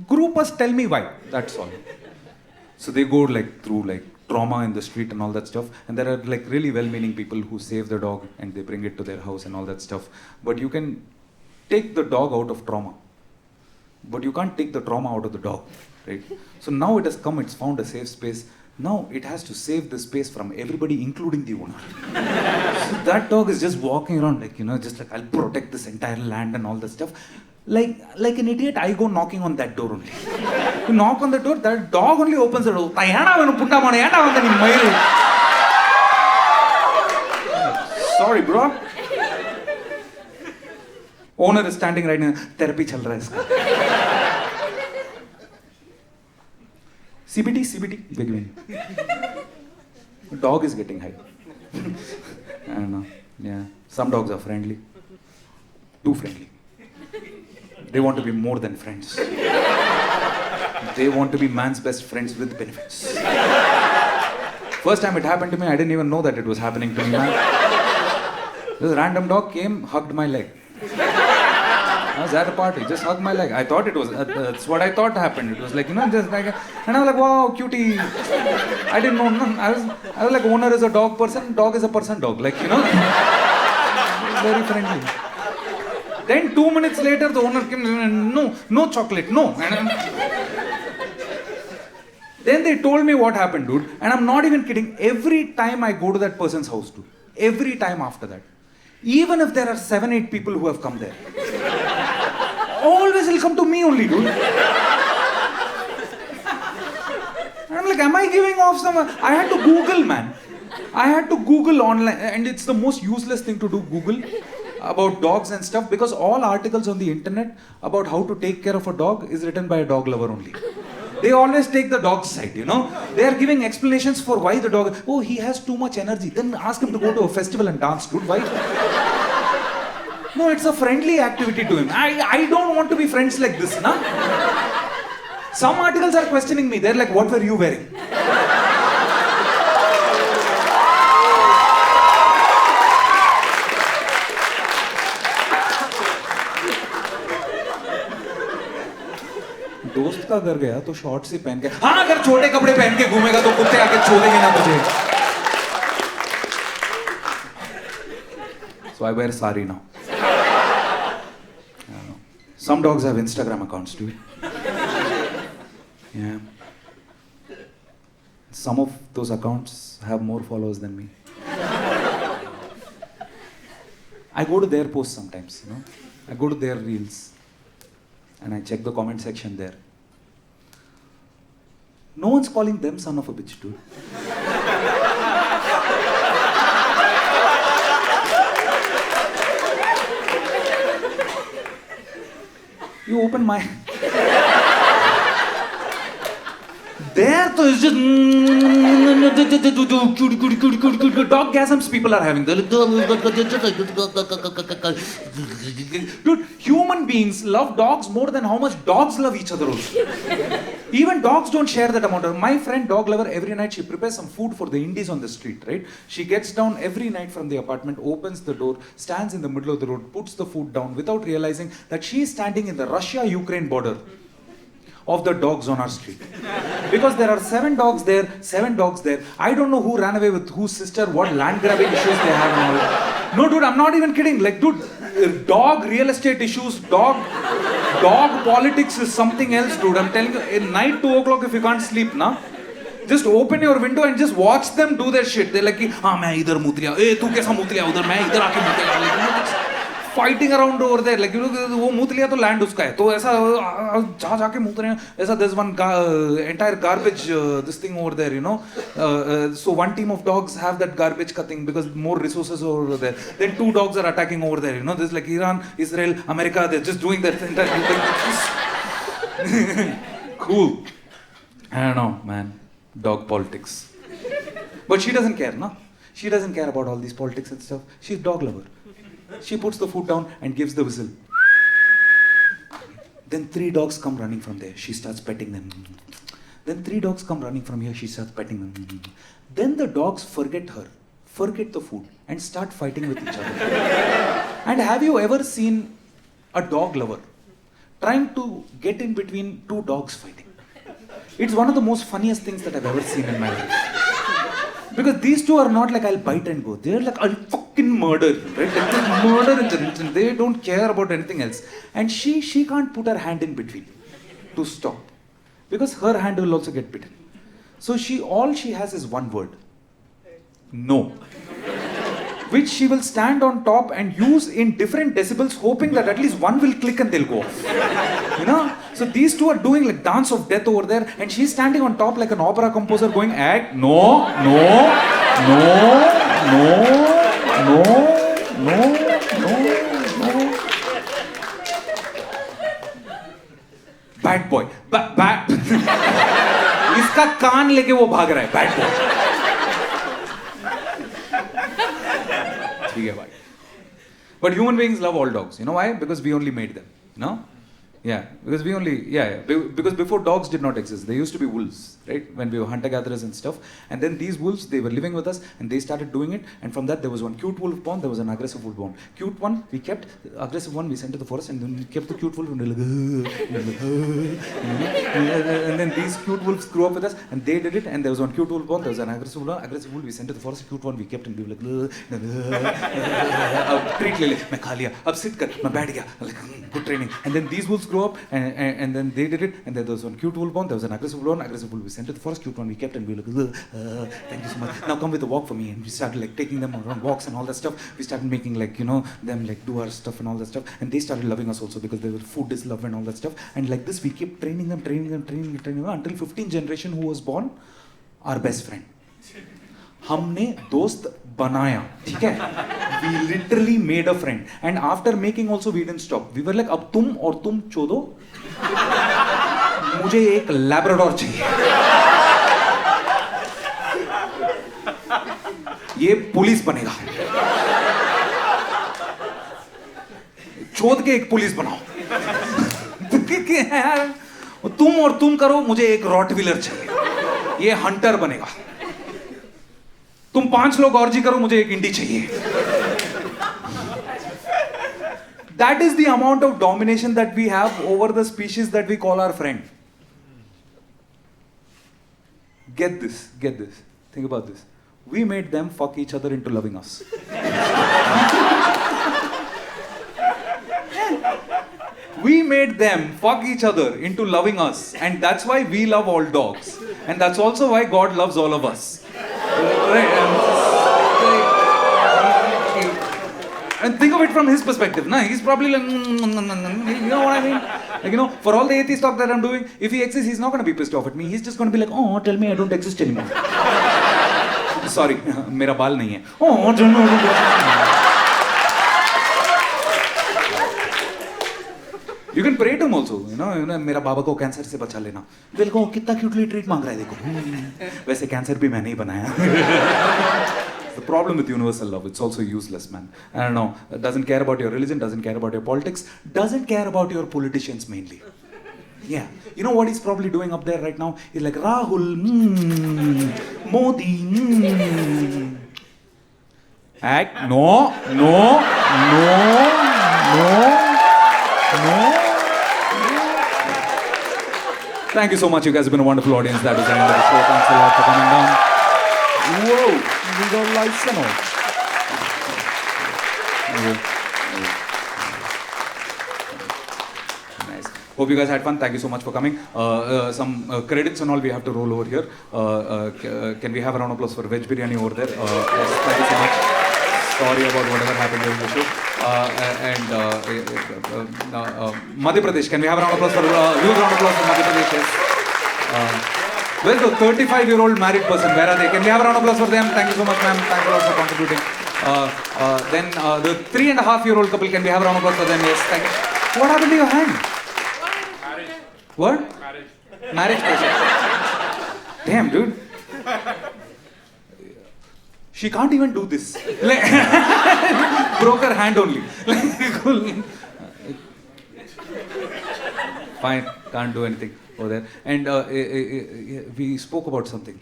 Groupers tell me why. That's all. So they go through trauma in the street and all that stuff. And there are really well-meaning people who save the dog and they bring it to their house and all that stuff. But you can take the dog out of trauma. But you can't take the trauma out of the dog. Right? So now it has come, it's found a safe space. Now it has to save the space from everybody, including the owner. So that dog is just walking around I'll protect this entire land and all that stuff. Like an idiot, I go knocking on that door only. You knock on the door, that dog only opens the door. Sorry, bro. Owner is standing right now. Therapy chal raha hai iska. CBT, beginning. Dog is getting high. I don't know. Yeah. Some dogs are friendly. Too friendly. They want to be more than friends. They want to be man's best friends with benefits. First time it happened to me, I didn't even know that it was happening to me, man. This random dog came, hugged my leg. I was at a party, just hugged my leg. I thought it was, that's what I thought happened. It was just and I was like, wow, cutie. I didn't know, I was like, owner is a dog person, dog is a person dog. Very friendly. Then 2 minutes later, the owner came, no chocolate, no. Then they told me what happened, dude. And I'm not even kidding. Every time I go to that person's house, dude. Every time after that. Even if there are 7-8 people who have come there. Always will come to me only, dude. And I'm like, am I giving off some... I had to Google, man. I had to Google online. And it's the most useless thing to do, Google. About dogs and stuff, because all articles on the internet about how to take care of a dog is written by a dog lover only. They always take the dog's side, They are giving explanations for why the dog, he has too much energy. Then ask him to go to a festival and dance, dude. Why? No, it's a friendly activity to him. I don't want to be friends like this, nah? Some articles are questioning me. They're like, what were you wearing? दोस्त का घर गया तो short से पहन के अगर छोटे कपड़े पहन के घूमेगा तो कुत्ते आके छोड़ेंगे ना तुझे So I wear sari now. Some dogs have Instagram accounts too. Yeah. Some of those accounts have more followers than me. I go to their posts sometimes, you know. I go to their reels and I check the comment section there. No one's calling them son of a bitch, dude. You open my... There, so it's just doggasms people are having. Dude, human beings love dogs more than how much dogs love each other also. Even dogs don't share that amount of... My friend dog lover, every night she prepares some food for the Indies on the street, right? She gets down every night from the apartment, opens the door, stands in the middle of the road, puts the food down without realizing that she is standing in the Russia-Ukraine border of the dogs on our street. Because there are 7 dogs there, 7 dogs there. I don't know who ran away with whose sister, what land grabbing issues they have and all. No, dude, I'm not even kidding. Like, dude, dog real estate issues, dog politics is something else, dude. I'm telling you, at night 2 o'clock if you can't sleep, na, just open your window and just watch them do their shit. They're like, हाँ मैं इधर मूत लिया, ए तू कैसा मूत लिया उधर, मैं इधर आके मूत लिया. Like, fighting around over there, like, you know, वो मूत लिया तो land उसका है, तो ऐसा जहाँ जाके मूत रहे हैं, ऐसा there's one entire garbage this thing over there, you know. So one team of dogs have that garbage ka thing because more resources are over there. Then 2 dogs are attacking over there, you know. There's like Iran, Israel, America, they're just doing that entire thing. Cool. I don't know, man. Dog politics. But she doesn't care, no? She doesn't care about all these politics and stuff. She's dog lover. She puts the food down and gives the whistle. Then 3 dogs come running from there. She starts petting them. Then 3 dogs come running from here. She starts petting them. Then the dogs forget her, forget the food, and start fighting with each other. And have you ever seen a dog lover trying to get in between 2 dogs fighting? It's one of the most funniest things that I've ever seen in my life. Because these 2 are not like I'll bite and go. They're like I'll fucking murder, right? Like murder and they don't care about anything else. And she can't put her hand in between to stop. Because her hand will also get bitten. So all she has is one word. No. Which she will stand on top and use in different decibels, hoping that at least one will click and they'll go off. You know? So these 2 are doing like dance of death over there, and she's standing on top like an opera composer going, act, no, no, no, no, no, no, no. Bad boy. Bad. इसका कान लेके वो भाग रहा है, bad boy. But human beings love all dogs. You know why? Because we only made them. No? Yeah, because because before dogs did not exist, there used to be wolves, right? When we were hunter-gatherers and stuff. And then these wolves, they were living with us and they started doing it. And from that, there was one cute wolf born, there was an aggressive wolf born. Cute one, we kept, aggressive one, we sent to the forest, and then we kept the cute wolf and they were like, and then these cute wolves grew up with us and they did it. And there was one cute wolf born, there was an aggressive wolf, we sent to the forest, cute one, we kept, and we were like, treat le le, main kha liya, ab sit kar, main baith gaya, like, good training. And then these wolves grew up and then they did it, and then there was one cute wolf born, there was an aggressive wolf we sent to the forest, cute one we kept, and we were like, thank you so much, now come with a walk for me. And we started like taking them around walks and all that stuff. We started making like, you know, them like do our stuff and all that stuff, and they started loving us also because their food is love and all that stuff. And like this we kept training them until 15th generation who was born, our best friend. हमने दोस्त बनाया, ठीक है? We literally made a friend, and after making also we didn't stop. We were like, अब तुम और तुम चोदो, मुझे एक लैब्राडोर चाहिए. ये पुलिस बनेगा. चोद के एक पुलिस बनाओ. तुम और तुम करो, मुझे एक रॉटविलर चाहिए. ये हंटर बनेगा. तुम 5 लोग ऑर्जी करो, मुझे एक इंडी चाहिए. That is the amount of domination that we have over the species that we call our friend. Get this. Think about this. We made them fuck each other into loving us. We made them fuck each other into loving us, and that's why we love all dogs, and that's also why God loves all of us. Right? And think of it from his perspective. Nah, he's probably like, you know what I mean? Like, you know, for all the atheist talk that I'm doing, if he exists, he's not going to be pissed off at me. He's just going to be like, oh, tell me I don't exist anymore. Sorry, मेरा बाल नहीं है. Oh, tell me I don't exist anymore. You can pray to him also, you know, मेरा बाबा को cancer से बचा लेना. देखो कितना क्यूटली ट्रीट मांग रहा है देखो. वैसे कैंसर भी मैंने ही बनाया. The problem with universal love, it's also useless, man. I don't know. Doesn't care about your religion, doesn't care about your politics, doesn't care about your politicians mainly. Yeah. You know what he's probably doing up there right now? He's like, Rahul, Modi, Act, no. Thank you so much. You guys have been a wonderful audience. That was the end of the show. Thanks a lot for coming down. Whoa, we got lights and all. Nice. Hope you guys had fun. Thank you so much for coming. Some credits and all we have to roll over here. Can we have a round of applause for Veg Biryani over there? Yes, thank you so much. Sorry about whatever happened during the show. Madhya Pradesh. Can we have a round of applause for huge round of applause for Madhya Pradesh? Yes. Where's the 35-year-old married person? Where are they? Can we have a round of applause for them? Thank you so much, ma'am. Thanks a lot for contributing. Then the 3.5-year-old couple. Can we have a round of applause for them? Yes. Thank you. What happened to your hand? Marriage. What? Marriage patient. Damn, dude. She can't even do this. Like, broke her hand only. Fine, can't do anything over there. And we spoke about something.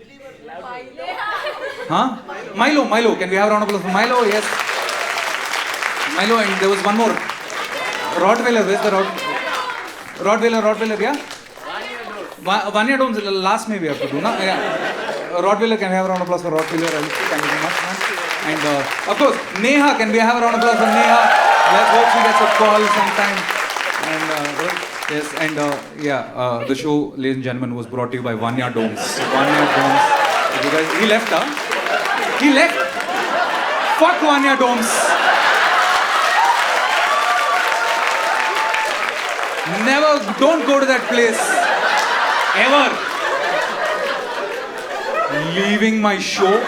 Huh? Milo. Can we have a round of applause for Milo? Yes. Milo, and there was one more. Rottweiler. Where's the Rottweiler, yeah? Vanya Domes, last maybe we have to do, na? Yeah. Rottweiler, can we have a round of applause for Rottweiler? Thank you so much, man. And of course, Neha, can we have a round of applause for Neha? Let's hope she gets a call sometime. And yes, and the show, ladies and gentlemen, was brought to you by Vanya Domes. Vanya Domes. You guys, he left, huh? He left. Fuck Vanya Domes. Never, don't go to that place. Ever. Leaving my show.